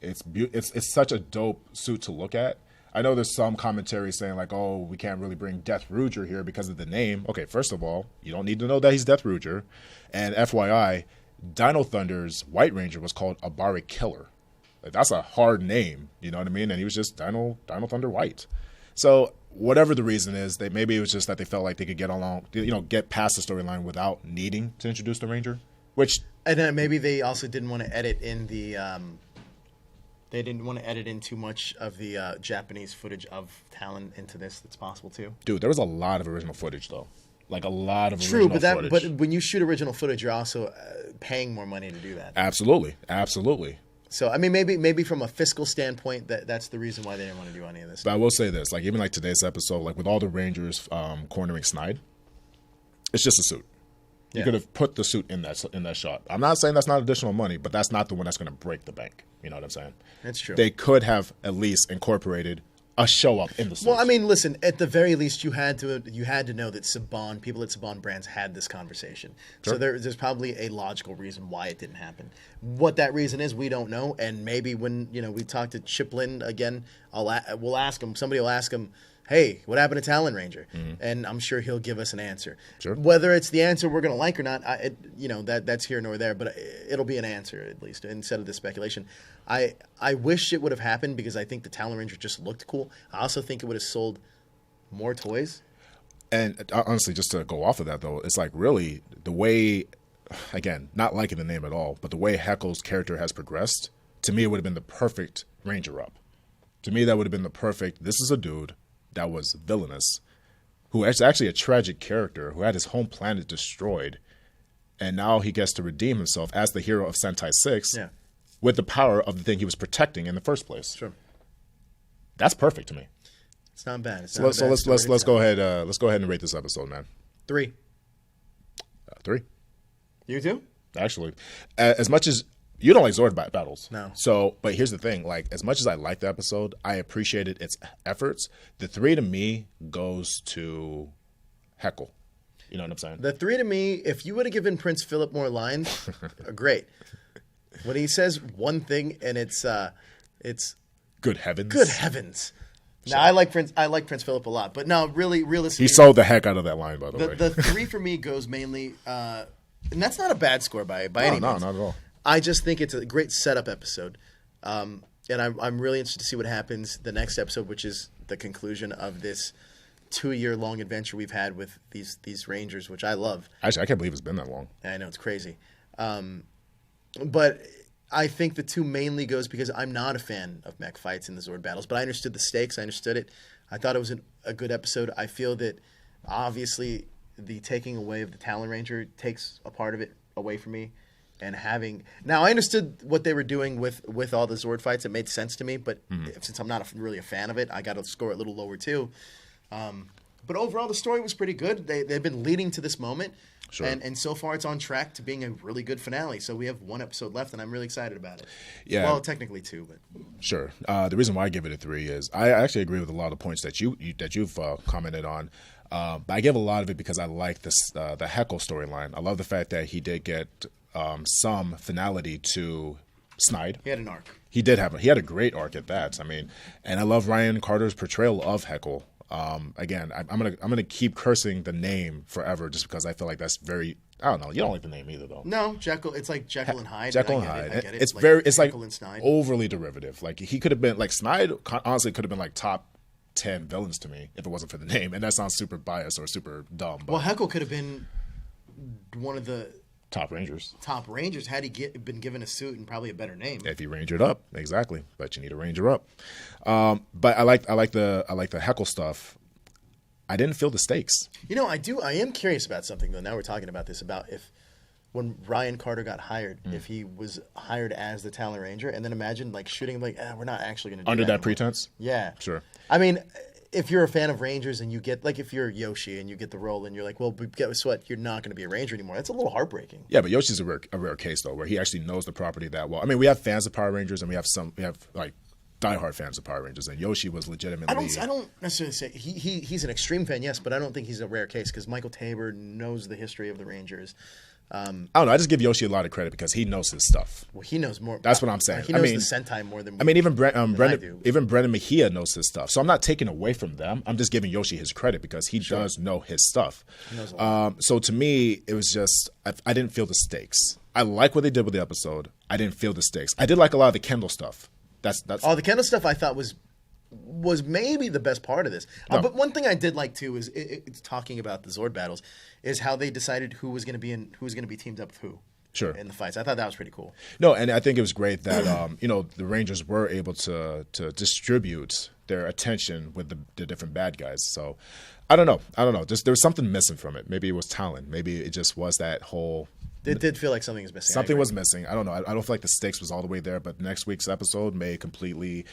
It's such a dope suit to look at. I know there's some commentary saying like, oh, we can't really bring Death Rouger here because of the name. Okay, first of all, you don't need to know that he's Death Rouger. And FYI, Dino Thunder's White Ranger was called Abari Killer. Like, that's a hard name, you know what I mean? And he was just Dino Thunder White. So whatever the reason is, maybe it was just that they felt like they could get past the storyline without needing to introduce the Ranger. And then maybe they also didn't want to edit in they didn't want to edit in too much of the Japanese footage of Talon into this. That's possible too. Dude, there was a lot of original footage though. Like a lot of original footage. True, but when you shoot original footage, you're also paying more money to do that. Absolutely. So, I mean, maybe from a fiscal standpoint, that's the reason why they didn't want to do any of this. But I will say this, like even like today's episode, like with all the Rangers cornering Snide, it's just a suit. You could have put the suit in that shot. I'm not saying that's not additional money, but that's not the one that's going to break the bank. You know what I'm saying? That's true. They could have at least incorporated a show up in the suit. Well, I mean, listen. At the very least, you had to know that people at Saban Brands had this conversation. Sure. So there's probably a logical reason why it didn't happen. What that reason is, we don't know. And maybe when we talk to Chiplin again, we'll ask him. Somebody will ask him, hey, what happened to Talon Ranger? Mm-hmm. And I'm sure he'll give us an answer. Sure. Whether it's the answer we're going to like or not, that's here nor there, but it'll be an answer at least instead of the speculation. I wish it would have happened because I think the Talon Ranger just looked cool. I also think it would have sold more toys. And honestly, just to go off of that, though, it's like really the way, again, not liking the name at all, but the way Heckle's character has progressed, to me, it would have been the perfect Ranger up. To me, that would have been the perfect, this is a dude that was villainous, who is actually a tragic character, who had his home planet destroyed, and now he gets to redeem himself as the hero of Sentai 6 with the power of the thing he was protecting in the first place. Sure. That's perfect to me. It's not bad. Let's go ahead and rate this episode, man. 3. 3. You too? Actually, as much as you don't like Zord battles. No. So, but here's the thing. Like, as much as I like the episode, I appreciated its efforts. The 3 to me goes to Heckle. You know what I'm saying? The 3 to me, if you would have given Prince Philip more lines, great. When he says one thing and it's good heavens. Good heavens. Now, I like Prince Philip a lot, but no, really, realistically, he sold the heck out of that line, by the way. The 3 for me goes mainly, and that's not a bad score by any means. No, not at all. I just think it's a great setup episode, and I'm really interested to see what happens the next episode, which is the conclusion of this 2-year-long adventure we've had with these Rangers, which I love. Actually, I can't believe it's been that long. I know, it's crazy. But I think the 2 mainly goes because I'm not a fan of mech fights in the Zord battles, but I understood the stakes. I understood it. I thought it was a good episode. I feel that obviously the taking away of the Talon Ranger takes a part of it away from me. And now I understood what they were doing with all the Zord fights. It made sense to me, but since I'm not really a fan of it, I got to score it a little lower too. But overall, the story was pretty good. They've been leading to this moment. Sure. And so far, it's on track to being a really good finale. So we have 1 episode left, and I'm really excited about it. Yeah. Well, technically 2, but sure. The reason why I give it a 3 is I actually agree with a lot of the points that you've commented on. But I give a lot of it because I like the Heckle storyline. I love the fact that he did get some finality to Snide. He had an arc. He had a great arc at that. I mean, and I love Ryan Carter's portrayal of Heckle. Again, I'm gonna keep cursing the name forever just because I feel like that's very. I don't know. You don't like the name either, though. No, Jekyll. It's like Jekyll and Hyde. Jekyll and I Hyde. get it. It's very. It's like Jekyll and Snide. overly derivative. Like he could have been like Snide. Honestly, could have been like top 10 villains to me if it wasn't for the name. And that sounds super biased or super dumb. But Well, Heckle could have been one of the top Rangers. top Rangers had he been given a suit and probably a better name. If he rangered up, exactly. But you need a ranger up. But I like the Heckle stuff. I didn't feel the stakes. You know, I am curious about something though. Now we're talking about this about if when Ryan Carter got hired, if he was hired as the Talon Ranger, and then imagine like shooting him like, we're not actually going to do Under that anymore. pretense? Yeah, Sure. I mean, if you're a fan of Rangers and you get like if you're Yoshi and you get the role and you're like, well, guess what? You're not going to be a Ranger anymore. That's a little heartbreaking. Yeah, but Yoshi's a rare case though, where he actually knows the property that well. I mean, we have fans of Power Rangers and we have like diehard fans of Power Rangers, and Yoshi was legitimately. I don't necessarily say he's an extreme fan, yes, but I don't think he's a rare case because Michael Tabor knows the history of the Rangers. I don't know. I just give Yoshi a lot of credit because he knows his stuff. Well, he knows more. That's what I'm saying. He knows the Sentai more than. Even I do. Brendan Mejia knows his stuff. So I'm not taking away from them. I'm just giving Yoshi his credit because he does know his stuff. He knows a lot. So to me, it was just I didn't feel the stakes. I like what they did with the episode. I didn't feel the stakes. I did like a lot of the Kendall stuff. That's the Kendall stuff I thought was maybe the best part of this. No. But one thing I did like too is it's talking about the Zord battles is how they decided who was going to be teamed up with who. Sure. In the fights, I thought that was pretty cool. No, and I think it was great that the Rangers were able to distribute their attention with the different bad guys. So I don't know. Just there was something missing from it. Maybe it was talent. Maybe it just was that whole. It did feel like something was missing. Something was missing. I don't know. I don't feel like the stakes was all the way there, but next week's episode may completely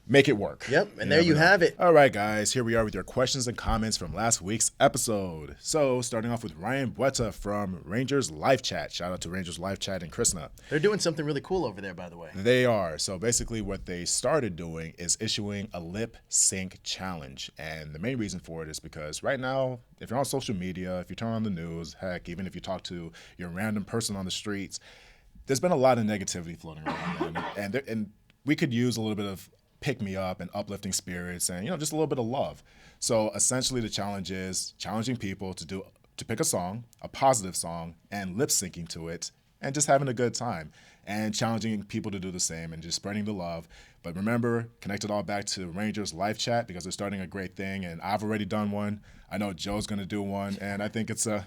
make it work. Yep, and there you have it. All right, guys, here we are with your questions and comments from last week's episode. So, starting off with Ryan Buetta from Rangers Live Chat. Shout out to Rangers Live Chat and Krishna. They're doing something really cool over there, by the way. They are. So, basically, what they started doing is issuing a lip sync challenge. And the main reason for it is because right now, if you're on social media, if you turn on the news, heck, even if you talk to your random person on the streets, there's been a lot of negativity floating around. and we could use a little bit of pick me up and uplifting spirits and just a little bit of love. So essentially the challenge is challenging people to pick a song, a positive song, and lip syncing to it and just having a good time and challenging people to do the same and just spreading the love. But remember, connect it all back to Rangers Live Chat because they're starting a great thing and I've already done one. I know Joe's going to do one and I think it's a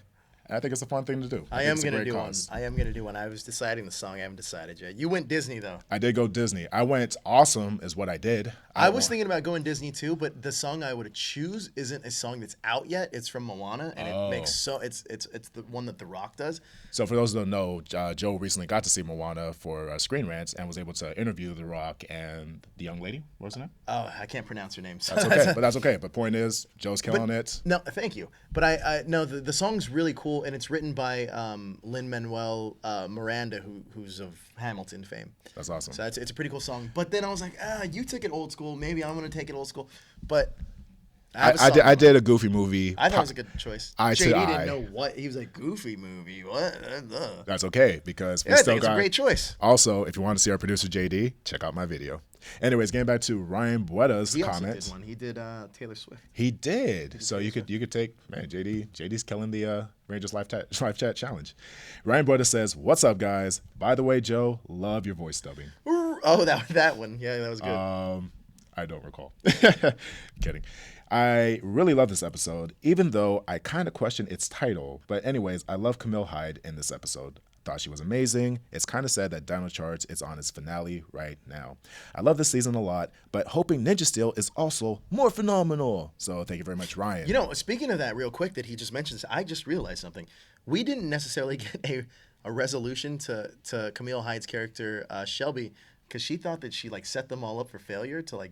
fun thing to do. I am going to do one. I am going to do one. I was deciding the song. I haven't decided yet. You went Disney, though. I did go Disney. I went Awesome is what I did. I was thinking about going Disney, too, but the song I would choose isn't a song that's out yet. It's from Moana, and it makes it's the one that The Rock does. So for those who don't know, Joe recently got to see Moana for Screen Rants and was able to interview The Rock and the young lady. What was her name? Oh, I can't pronounce her name. So that's okay, but that's okay. But point is, Joe's killing it. No, thank you. But I no, the song's really cool, and it's written by Lin-Manuel Miranda, who's of Hamilton fame. That's awesome. So it's a pretty cool song. But then I was like, you took it old school. Maybe I'm going to take it old school. But I did a Goofy movie. I thought it was a good choice. Eye to JD Eye. didn't know what he was like. Goofy movie. What? That's okay because we I still think it's got a great choice. Also, if you want to see our producer JD, check out my video. Anyways, getting back to Ryan Buetta's He comments. also did one. He did Taylor Swift. He did. So you could take JD's killing the Rangers live chat challenge. Ryan Buetta says, "What's up, guys? By the way, Joe, love your voice dubbing." Oh, that one. Yeah, that was good. I don't recall. Kidding. I really love this episode, even though I kind of question its title. But anyways, I love Camille Hyde in this episode. Thought she was amazing. It's kind of sad that Dino Charge is on its finale right now. I love this season a lot, but hoping Ninja Steel is also more phenomenal. So thank you very much, Ryan. Speaking of that real quick that he just mentioned, I just realized something. We didn't necessarily get a resolution to Camille Hyde's character, Shelby, because she thought that she set them all up for failure to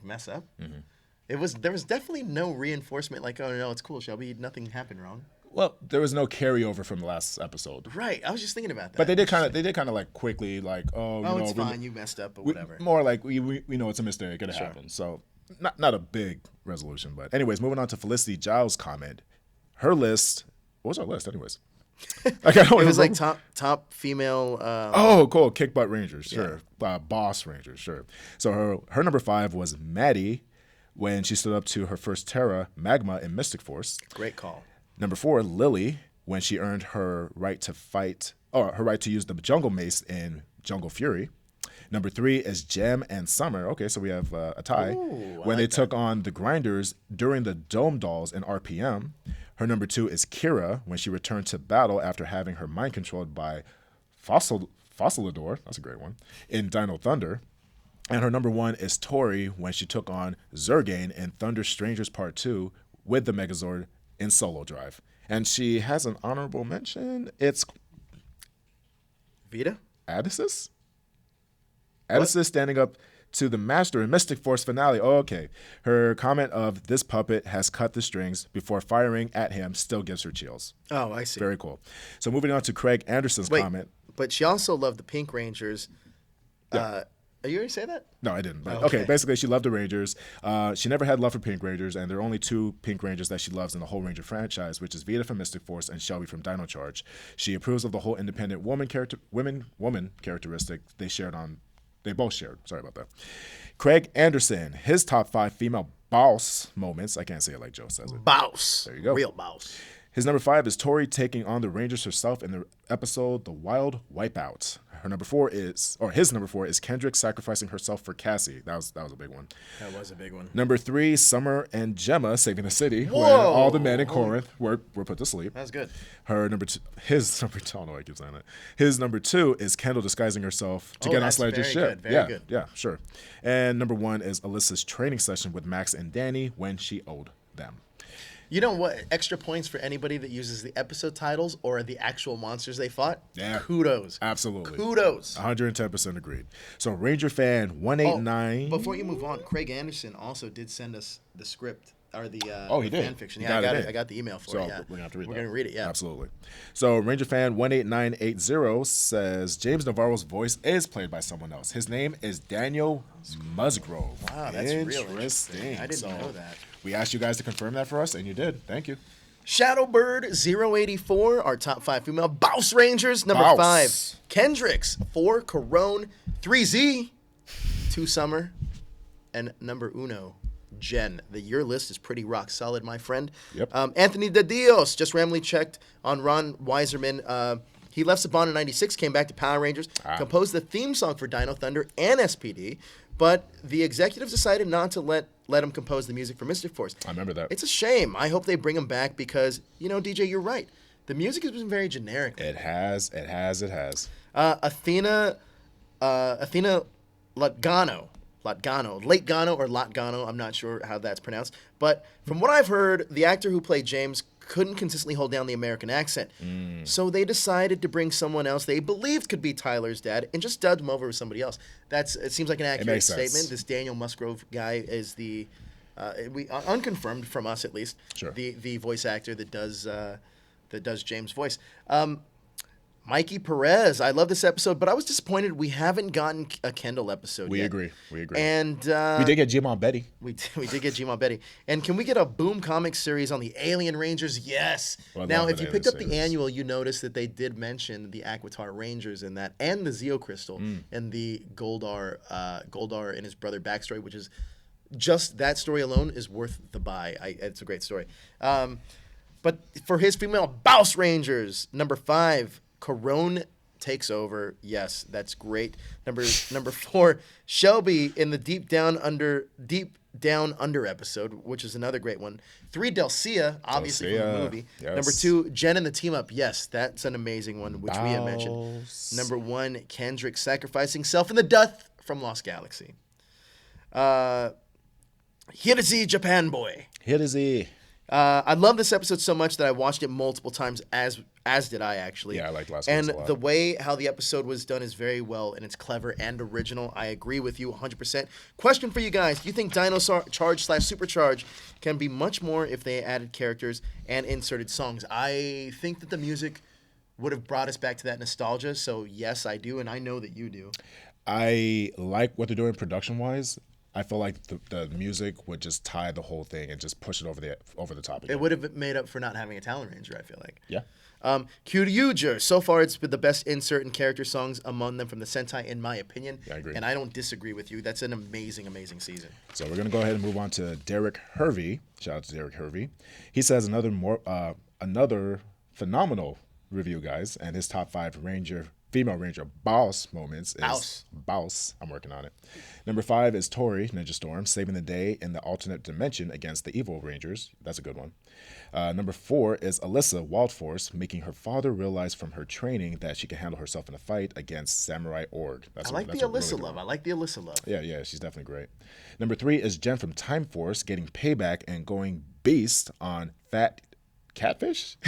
mess up. Mm-hmm. There was definitely no reinforcement oh no, it's cool, Shelby, nothing happened wrong. Well, there was no carryover from the last episode. Right, I was just thinking about that. But they did kind of quickly it's fine, you messed up, but whatever. More like we know it's a mistake, it happened. So not a big resolution, but anyways, moving on to Felicity Giles' comment. Her list. What was our list, anyways? I don't it was top female. Oh, cool, kick butt Rangers, sure. Yeah. Boss Rangers, sure. So her number 5 was Maddie. when she stood up to her first Terra, Magma, in Mystic Force. Great call. Number 4, Lily, when she earned her right to fight, or her right to use the Jungle Mace in Jungle Fury. Number 3 is Gem and Summer. Okay, so we have a tie. When they took on the Grinders during the Dome Dolls in RPM. Her number 2 is Kira, when she returned to battle after having her mind controlled by Fossilidor, that's a great one, in Dino Thunder. And her number 1 is Tori, when she took on Zurgane in Thunder Strangers Part 2 with the Megazord in Solo Drive. And she has an honorable mention. It's Vita? Odysseus? Odysseus standing up to the Master in Mystic Force finale. Oh, okay. Her comment of "this puppet has cut the strings" before firing at him still gives her chills. Oh, I see. Very cool. So moving on to Craig Anderson's comment. But she also loved the Pink Rangers. Are you already say that? No, I didn't. But, okay. Basically, she loved the Rangers. She never had love for Pink Rangers, and there are only 2 Pink Rangers that she loves in the whole Ranger franchise, which is Vita from Mystic Force and Shelby from Dino Charge. She approves of the whole independent woman characteristic they both shared. Sorry about that. Craig Anderson, his top 5 female boss moments. I can't say it like Joe says it. Boss. There you go. Real boss. His number 5 is Tori taking on the Rangers herself in the episode The Wild Wipeout. His number 4 is Kendrick sacrificing herself for Cassie. That was a big one. That was a big one. Number 3, Summer and Gemma saving the city, Whoa! when all the men in Corinth were put to sleep. That's good. His number 2, I don't know why I keep saying that. His number 2 is Kendall disguising herself to get on Sledge's ship. Very good. Yeah, sure. And number 1 is Alyssa's training session with Max and Danny when she owed them. You know what? Extra points for anybody that uses the episode titles or the actual monsters they fought. Yeah. Kudos. Absolutely. Kudos. 110% agreed. So Ranger fan 189. Before you move on, Craig Anderson also did send us the script or the he did. fan fiction. He Yeah, got it. I got the email for So it. Yeah. we're going to have to read We're that. going to read it, yeah. Absolutely. So Ranger fan 18980 says James Navarro's voice is played by someone else. His name is Daniel Musgrove. Wow, that's real interesting. I didn't know that. We asked you guys to confirm that for us, and you did. Thank you. Shadowbird 084, our top 5 female Bouse Rangers. Number Bouse. 5, Kendricks. 4, Corone. 3Z, 2 Summer. And number 1, Jen. Your list is pretty rock solid, my friend. Yep. Anthony De Dios, just randomly checked on Ron Weiserman. He left Saban in 96, came back to Power Rangers, composed the theme song for Dino Thunder and SPD, but the executives decided not to let him compose the music for Mystic Force. I remember that. It's a shame. I hope they bring him back because, DJ, you're right. The music has been very generic. It has. Athena Latgano, Late Gano or Latgano, I'm not sure how that's pronounced. But from what I've heard, the actor who played James couldn't consistently hold down the American accent. So they decided to bring someone else they believed could be Tyler's dad and just dubbed him over with somebody else. It seems like an accurate statement. This Daniel Musgrove guy is the unconfirmed from us at least. Sure. The voice actor that does James' voice. Mikey Perez, I love this episode, but I was disappointed we haven't gotten a Kendall episode We yet. agree. And We did get Jim Betty. We did get G-Mon Betty. And can we get a Boom Comics series on the Alien Rangers? Yes. Well, now, love if an you Alien picked up the series. annual, you noticed that they did mention the Aquitar Rangers in that, and the Zeo Crystal, and the Goldar and his brother backstory, which is just that story alone is worth the buy. It's a great story. But for his female Bouse Rangers, number 5, Corone takes over. Yes, that's great. Number 4, Shelby in the Deep Down Under episode, which is another great one. 3, Delcia, obviously from the movie. Yes. Number 2, Jen and the Team Up. Yes, that's an amazing one, which we had mentioned. Bouse. Number 1, Kendrick sacrificing self in the death from Lost Galaxy. Hirazi Japan Boy. Here is he. I love this episode so much that I watched it multiple times, as did I, actually. Yeah, I liked last And week's a lot. the way how the episode was done is very well, and it's clever and original. I agree with you 100%. Question for you guys. Do you think Dino Charge / SuperCharge can be much more if they added characters and inserted songs? I think that the music would have brought us back to that nostalgia, so yes, I do, and I know that you do. I like what they're doing production-wise. I feel like the music would just tie the whole thing and just push it over the top again. It would have made up for not having a Talon Ranger, I feel like. Yeah. Kyryuger. So far, it's been the best insert and character songs among them from the Sentai, in my opinion. Yeah, I agree. And I don't disagree with you. That's an amazing, amazing season. So we're going to go ahead and move on to Derek Hervey. Shout out to Derek Hervey. He says another phenomenal review, guys, and his top 5 female Ranger boss moments is Boss. I'm working on it. Number 5 is Tori, Ninja Storm, saving the day in the alternate dimension against the evil Rangers. That's a good one. Number 4 is Alyssa, Wild Force, making her father realize from her training that she can handle herself in a fight against Samurai Org. I like the Alyssa love. Yeah, she's definitely great. Number 3 is Jen from Time Force, getting payback and going beast on Fat Catfish?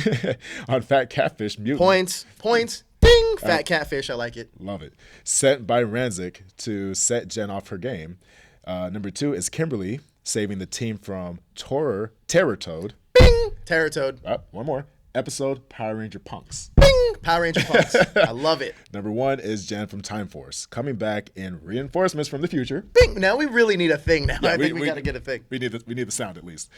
On Fat Catfish Mutant. Points. Ding! Fat Catfish. I like it. Love it. Sent by Ranzik to set Jen off her game. Number 2 is Kimberly, saving the team from Terror Toad. Bing! Terror Toad. One more. Episode Power Ranger Punks. Bing! Power Ranger Punks. I love it. Number 1 is Jen from Time Force, coming back in reinforcements from the future. Bing! Now we really need a thing now. Yeah, I think we got to get a thing. We need the sound at least.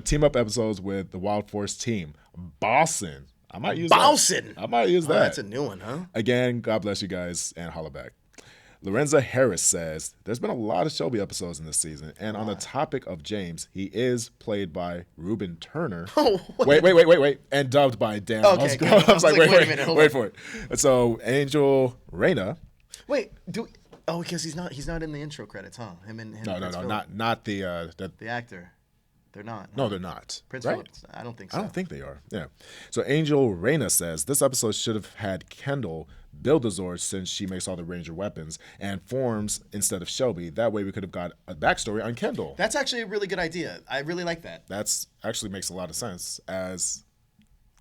Team up episodes with the Wild Force team. Bossin. I might use Bossin. that. I might use that. That's a new one, huh? Again, God bless you guys and holla back. Lorenza Harris says, there's been a lot of Shelby episodes in this season, and on the topic of James, he is played by Reuben Turner. Oh, wait, and dubbed by Dan Musgrove. I was like, wait a minute, wait for it. So Angel Reyna. Wait, because he's not in the intro credits, huh? Him, no, not the actor. They're not. No, they're not. Prince right? Phillips. I don't think so. I don't think they are. Yeah. So Angel Reyna says this episode should have had Kendall build the Zord since she makes all the Ranger weapons and forms instead of Shelby. That way we could have got a backstory on Kendall. That's actually a really good idea. I really like that. That's actually makes a lot of sense as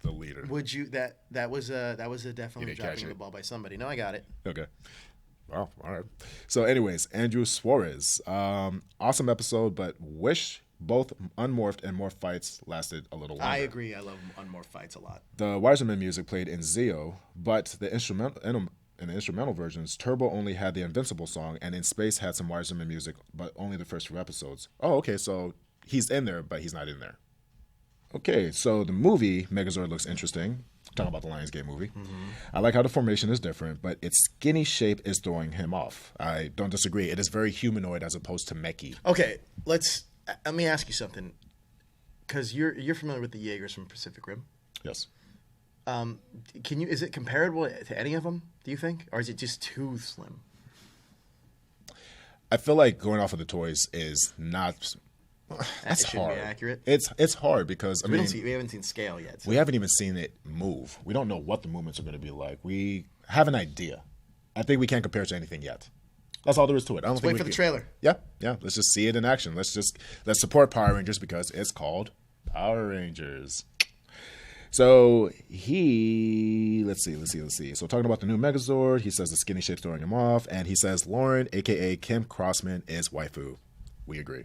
the leader. Would you that was a definitely dropping the ball by somebody. No, I got it. Okay. Well, all right. So anyways, Andrew Suarez. Awesome episode, but wish both unmorphed and morph fights lasted a little longer. I agree. I love unmorphed fights a lot. The Wiserman music played in Zeo, but in the instrumental versions, Turbo only had the Invincible song, and in Space had some Wiserman music, but only the first 2 episodes. Oh, okay, so he's in there, but he's not in there. Okay, so the movie Megazord looks interesting. Talking about the Lionsgate movie. Mm-hmm. I like how the formation is different, but its skinny shape is throwing him off. I don't disagree. It is very humanoid as opposed to mechy. Okay, let me ask you something, because you're familiar with the Jaegers from Pacific Rim. Yes. Is it comparable to any of them? Do you think, or is it just too slim? I feel like going off of the toys is not. That's hard. Be accurate. It's hard because we haven't seen scale yet. So. We haven't even seen it move. We don't know what the movements are going to be like. We have an idea. I think we can't compare it to anything yet. That's all there is to it. Let's wait for the trailer. Yeah. Let's just see it in action. Let's support Power Rangers because it's called Power Rangers. So let's see. So talking about the new Megazord, he says the skinny shape's throwing him off, and he says Lauren, aka Kim Crossman, is waifu. We agree.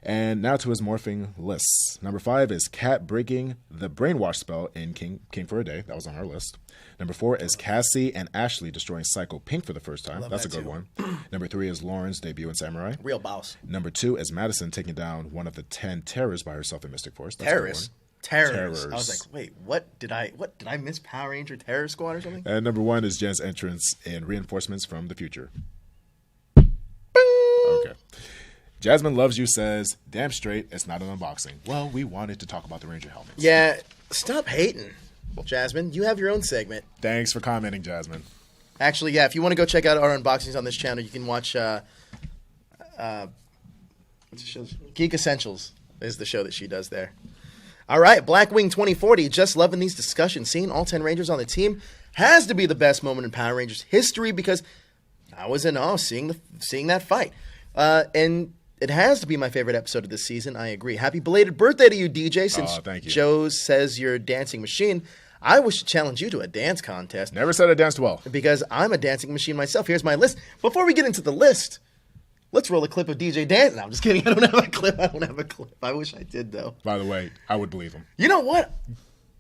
And now to his morphing lists. Number 5 is Kat breaking the brainwash spell in King for a Day. That was on our list. Number 4 is Cassie and Ashley destroying Psycho Pink for the first time. That's a good one. Number 3 is Lauren's debut in Samurai. Real boss. Number 2 is Madison taking down one of the 10 terrors by herself in Mystic Force. That's Terrors. I was like, wait, what did I miss Power Ranger Terror Squad or something? And number 1 is Jen's entrance in reinforcements from the future. Okay. Jasmine Loves You says, damn straight, it's not an unboxing. Well, we wanted to talk about the Ranger helmets. Yeah, stop hating, Jasmine. You have your own segment. Thanks for commenting, Jasmine. Actually, yeah, if you want to go check out our unboxings on this channel, you can watch Geek Essentials is the show that she does there. All right, Blackwing 2040, just loving these discussions. Seeing all 10 Rangers on the team has to be the best moment in Power Rangers history because I was in awe seeing that fight. And it has to be my favorite episode of this season. I agree. Happy belated birthday to you, DJ. Since thank you. Joe says you're a dancing machine, I wish to challenge you to a dance contest. Never said I danced well. Because I'm a dancing machine myself. Here's my list. Before we get into the list, let's roll a clip of DJ dancing. No, I'm just kidding. I don't have a clip. I wish I did, though. By the way, I would believe him. You know what?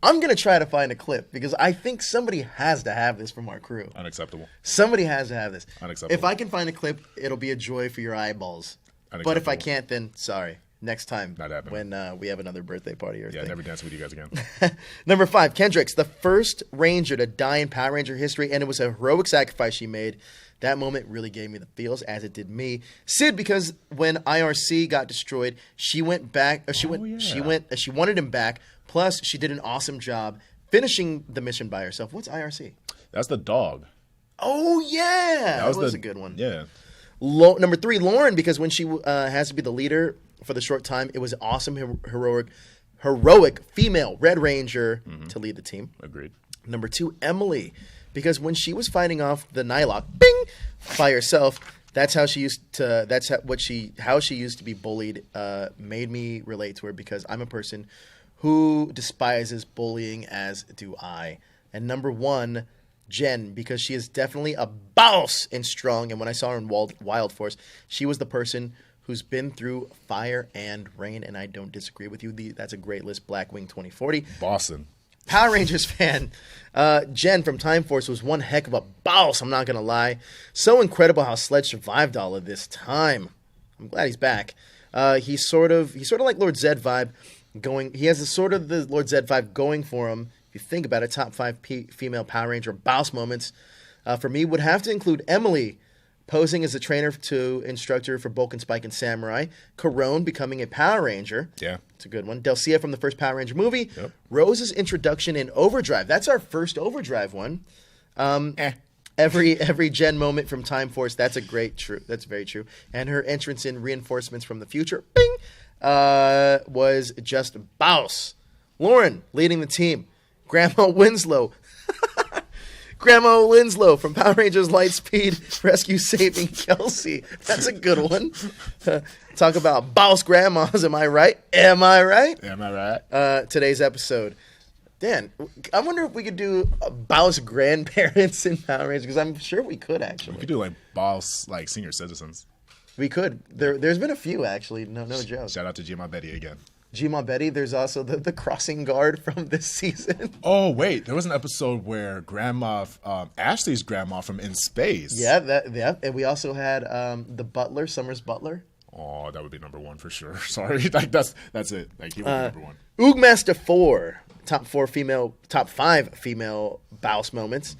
I'm going to try to find a clip because I think somebody has to have this from our crew. Unacceptable. Somebody has to have this. Unacceptable. If I can find a clip, it'll be a joy for your eyeballs. But if I can't, then sorry. Next time, Not happening. when we have another birthday party or Yeah, thing. never dance with you guys again. Number 5, Kendrick's the first Ranger to die in Power Ranger history, and it was a heroic sacrifice she made. That moment really gave me the feels, as it did me. Sid, because when IRC got destroyed, she went back. She wanted him back. Plus, she did an awesome job finishing the mission by herself. What's IRC? That's the dog. Oh yeah, that was a good one. Yeah. Number 3, Lauren, because when she has to be the leader for the short time, it was an awesome, heroic female Red Ranger to lead the team. Agreed. Number 2, Emily, because when she was fighting off the Nylok, bing, by herself, that's how she used to. That's how she used to be bullied. Made me relate to her because I'm a person who despises bullying, as do I. And number 1, Jen, because she is definitely a boss and strong. And when I saw her in Wild Force, she was the person who's been through fire and rain. And I don't disagree with you. That's a great list. Blackwing 2040. Boston. Power Rangers fan. Jen from Time Force was one heck of a boss, I'm not going to lie. So incredible how Sledge survived all of this time. I'm glad he's back. He's sort of like Lord Zed vibe going. He has the Lord Zed vibe going for him. If you think about it, top 5 female Power Ranger boss moments for me would have to include Emily posing as a trainer to instructor for Bulk and Spike and Samurai. Corone becoming a Power Ranger. Yeah. It's a good one. Delcia from the first Power Ranger movie. Yep. Rose's introduction in Overdrive. That's our first Overdrive one. Every Jen moment from Time Force. That's very true. And her entrance in Reinforcements from the Future. Bing! Was just boss. Lauren leading the team. Grandma Winslow. Grandma Winslow from Power Rangers Lightspeed Rescue Saving Kelsey. That's a good one. Talk about boss grandmas. Am I right? Am I right? Am I right? Today's episode. Dan, I wonder if we could do boss grandparents in Power Rangers, because I'm sure we could actually. We could do like boss, like senior citizens. We could. There's been a few actually. No joke. Shout out to Gma Betty again. Gma Betty. There's also the crossing guard from this season. Oh wait, there was an episode where Grandma, Ashley's grandma from In Space. Yeah, and we also had the butler, Summer's butler. Oh, that would be number 1 for sure. Sorry, like that's it. Like he would be number 1. Oogmaster 4, top 5 female boss moments.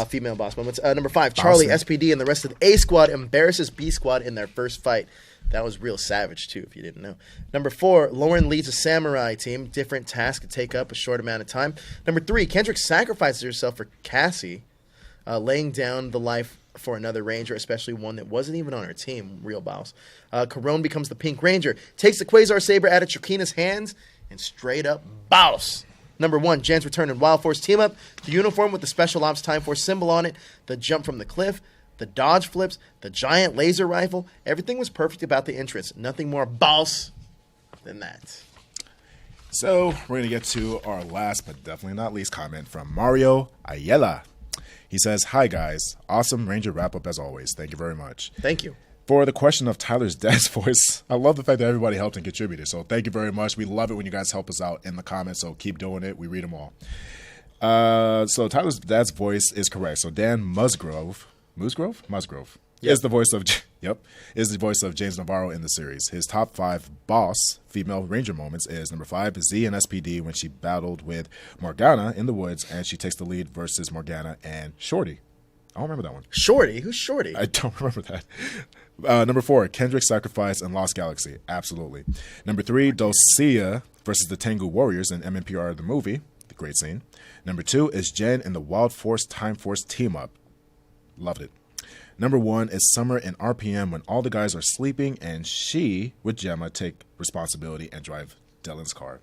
Female boss moments. Number 5, Charlie, SPD, and the rest of the A Squad embarrasses B Squad in their first fight. That was real savage, too, if you didn't know. Number 4, Lauren leads a samurai team. Different task to take up a short amount of time. Number 3, Kendrick sacrifices herself for Cassie, laying down the life for another Ranger, especially one that wasn't even on her team. Real boss. Corone becomes the Pink Ranger, takes the Quasar Saber out of Chokina's hands, and straight up boss. Number 1, Jen's return in Wild Force team up. The uniform with the Special Ops Time Force symbol on it. The jump from the cliff. The dodge flips. The giant laser rifle. Everything was perfect about the entrance. Nothing more boss than that. So we're going to get to our last but definitely not least comment from Mario Ayala. He says, "Hi guys, awesome Ranger wrap up as always. Thank you very much." Thank you. For the question of Tyler's dad's voice, I love the fact that everybody helped and contributed. So thank you very much. We love it when you guys help us out in the comments. So keep doing it. We read them all. So Tyler's dad's voice is correct. So Dan Musgrove is the voice of James Navarro in the series. His top 5 boss female Ranger moments is number 5, Z and SPD when she battled with Morgana in the woods and she takes the lead versus Morgana and Shorty. I don't remember that one. Shorty? Who's Shorty? I don't remember that. Number 4, Kendrick Sacrifice and Lost Galaxy. Absolutely. Number 3, Dulcia versus the Tengu Warriors in MMPR the movie. The great scene. Number 2 is Jen in the Wild Force Time Force team up. Loved it. Number 1 is Summer in RPM when all the guys are sleeping and she, with Gemma, take responsibility and drive Dylan's car.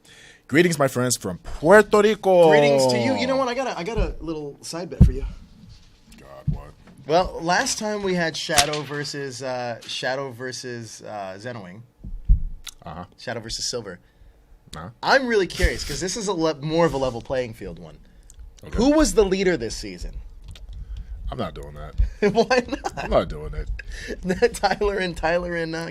Greetings, my friends, from Puerto Rico. Greetings to you. You know what? I got a little side bet for you. God, what? Well, last time we had Shadow versus Zenowing. Uh-huh. Shadow versus Silver. Uh-huh. I'm really curious because this is more of a level playing field one. Okay. Who was the leader this season? I'm not doing that. Why not? I'm not doing it. Tyler and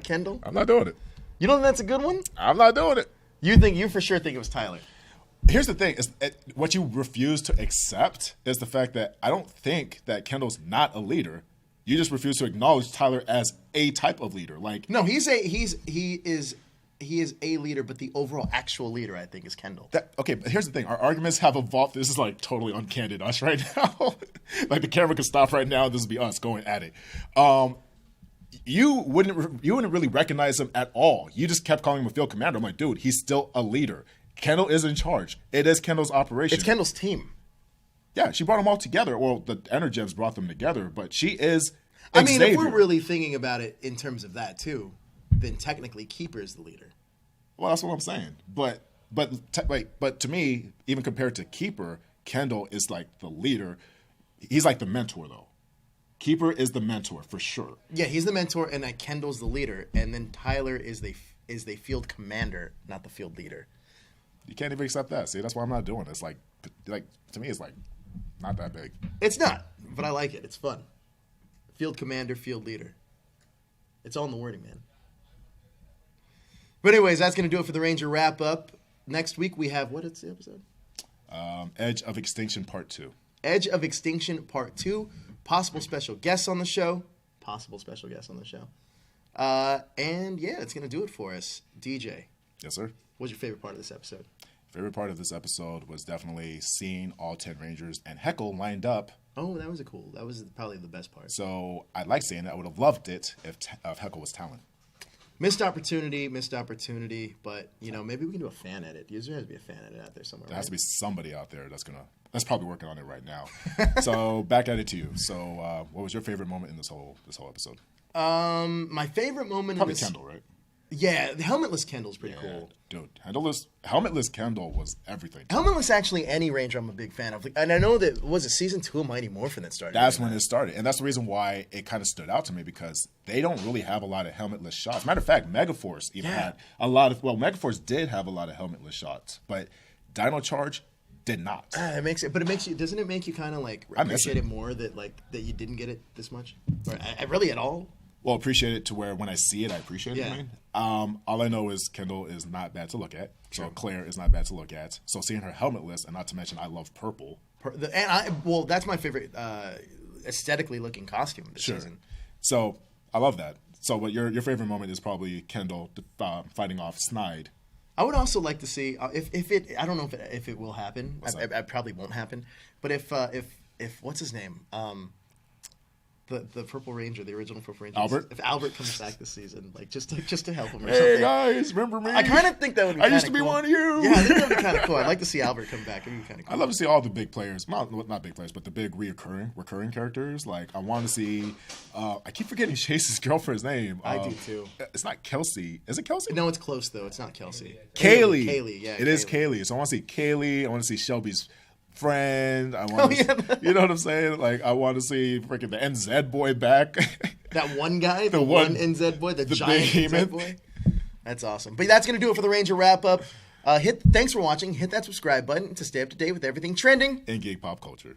Kendall? I'm not doing it. You don't think that's a good one? I'm not doing it. You for sure think it was Tyler. Here's the thing: what you refuse to accept is the fact that I don't think that Kendall's not a leader. You just refuse to acknowledge Tyler as a type of leader. Like, No, he is a leader, but the overall actual leader, I think, is Kendall. okay, but here's the thing. Our arguments have evolved. This is like totally uncandid us right now. Like the camera could stop right now. This would be us going at it. You wouldn't really recognize him at all. You just kept calling him a field commander. I'm like, dude, he's still a leader. Kendall is in charge. It is Kendall's operation. It's Kendall's team. Yeah, she brought them all together. Well, the Energems brought them together, but she is I mean, Xavier. if we're really thinking about it in terms of that too, then technically Keeper is the leader. Well, that's what I'm saying. But to me, even compared to Keeper, Kendall is like the leader. He's like the mentor, though. Keeper is the mentor for sure. Yeah, he's the mentor, and Kendall's the leader, and then Tyler is the field commander, not the field leader. You can't even accept that. See, that's why I'm not doing this. Like to me, it's like not that big. It's not, but I like it. It's fun. Field commander, field leader. It's all in the wording, man. But anyways, that's going to do it for the Ranger wrap-up. Next week we have, what is the episode? Edge of Extinction Part 2. Edge of Extinction Part 2. Possible special guests on the show. And yeah, it's going to do it for us. DJ. Yes, sir. What's your favorite part of this episode? Favorite part of this episode was definitely seeing all 10 Rangers and Heckle lined up. Oh, that was That was probably the best part. So I like seeing it. I would have loved it if Heckle was Talon. Missed opportunity, but, maybe we can do a fan edit. There has to be a fan edit out there somewhere. There has to be somebody out there that's probably working on it right now. So back at it to you. So what was your favorite moment in this whole episode? My favorite moment Probably in this... Kendall, right? Yeah, the helmetless Kendall's pretty cool. Dude, helmetless Kendall was everything. Helmetless, actually, any Ranger I'm a big fan of. And I know that, was it season 2 of Mighty Morphin that started? That's when it started. And that's the reason why it kind of stood out to me, because they don't really have a lot of helmetless shots. Matter of fact, Megaforce even had a lot of... Well, Megaforce did have a lot of helmetless shots, but Dino Charge did not. Doesn't it make you kind of like appreciate it more that you didn't get it this much? Or really at all? Well, appreciate it to where when I see it, I appreciate it. Man. All I know is Kendall is not bad to look at. Sure. So Claire is not bad to look at. So seeing her helmetless, and not to mention I love purple. That's my favorite aesthetically looking costume this season. So I love that. So what your favorite moment is probably Kendall fighting off Snide. I would also like to see if it. I don't know if it will happen. I probably won't happen. But if what's his name? The Purple Ranger, the original Purple Ranger. Albert? If Albert comes back this season, just to help him or hey something. guys, remember me? I kind of think that would be I kinda used to be cool. one of you. Yeah, I think that would be kind of cool. I'd like to see Albert come back. It would be kind of cool. I love to see all the big players. Not big players, but the big recurring characters. Like, I want to see... I keep forgetting Chase's girlfriend's name. I do, too. It's not Kelsey. Is it Kelsey? No, it's close, though. It's not Kelsey. Kaylee. Kaylee, yeah. It is Kaylee. So I want to see Kaylee. I want to see Shelby's friend. I want you know what I'm saying? Like, I want to see freaking the NZ boy back. That one guy, the one NZ boy, the giant NZ boy. That's awesome. But that's going to do it for the Ranger wrap-up. Thanks for watching. Hit that subscribe button to stay up to date with everything trending in geek pop culture.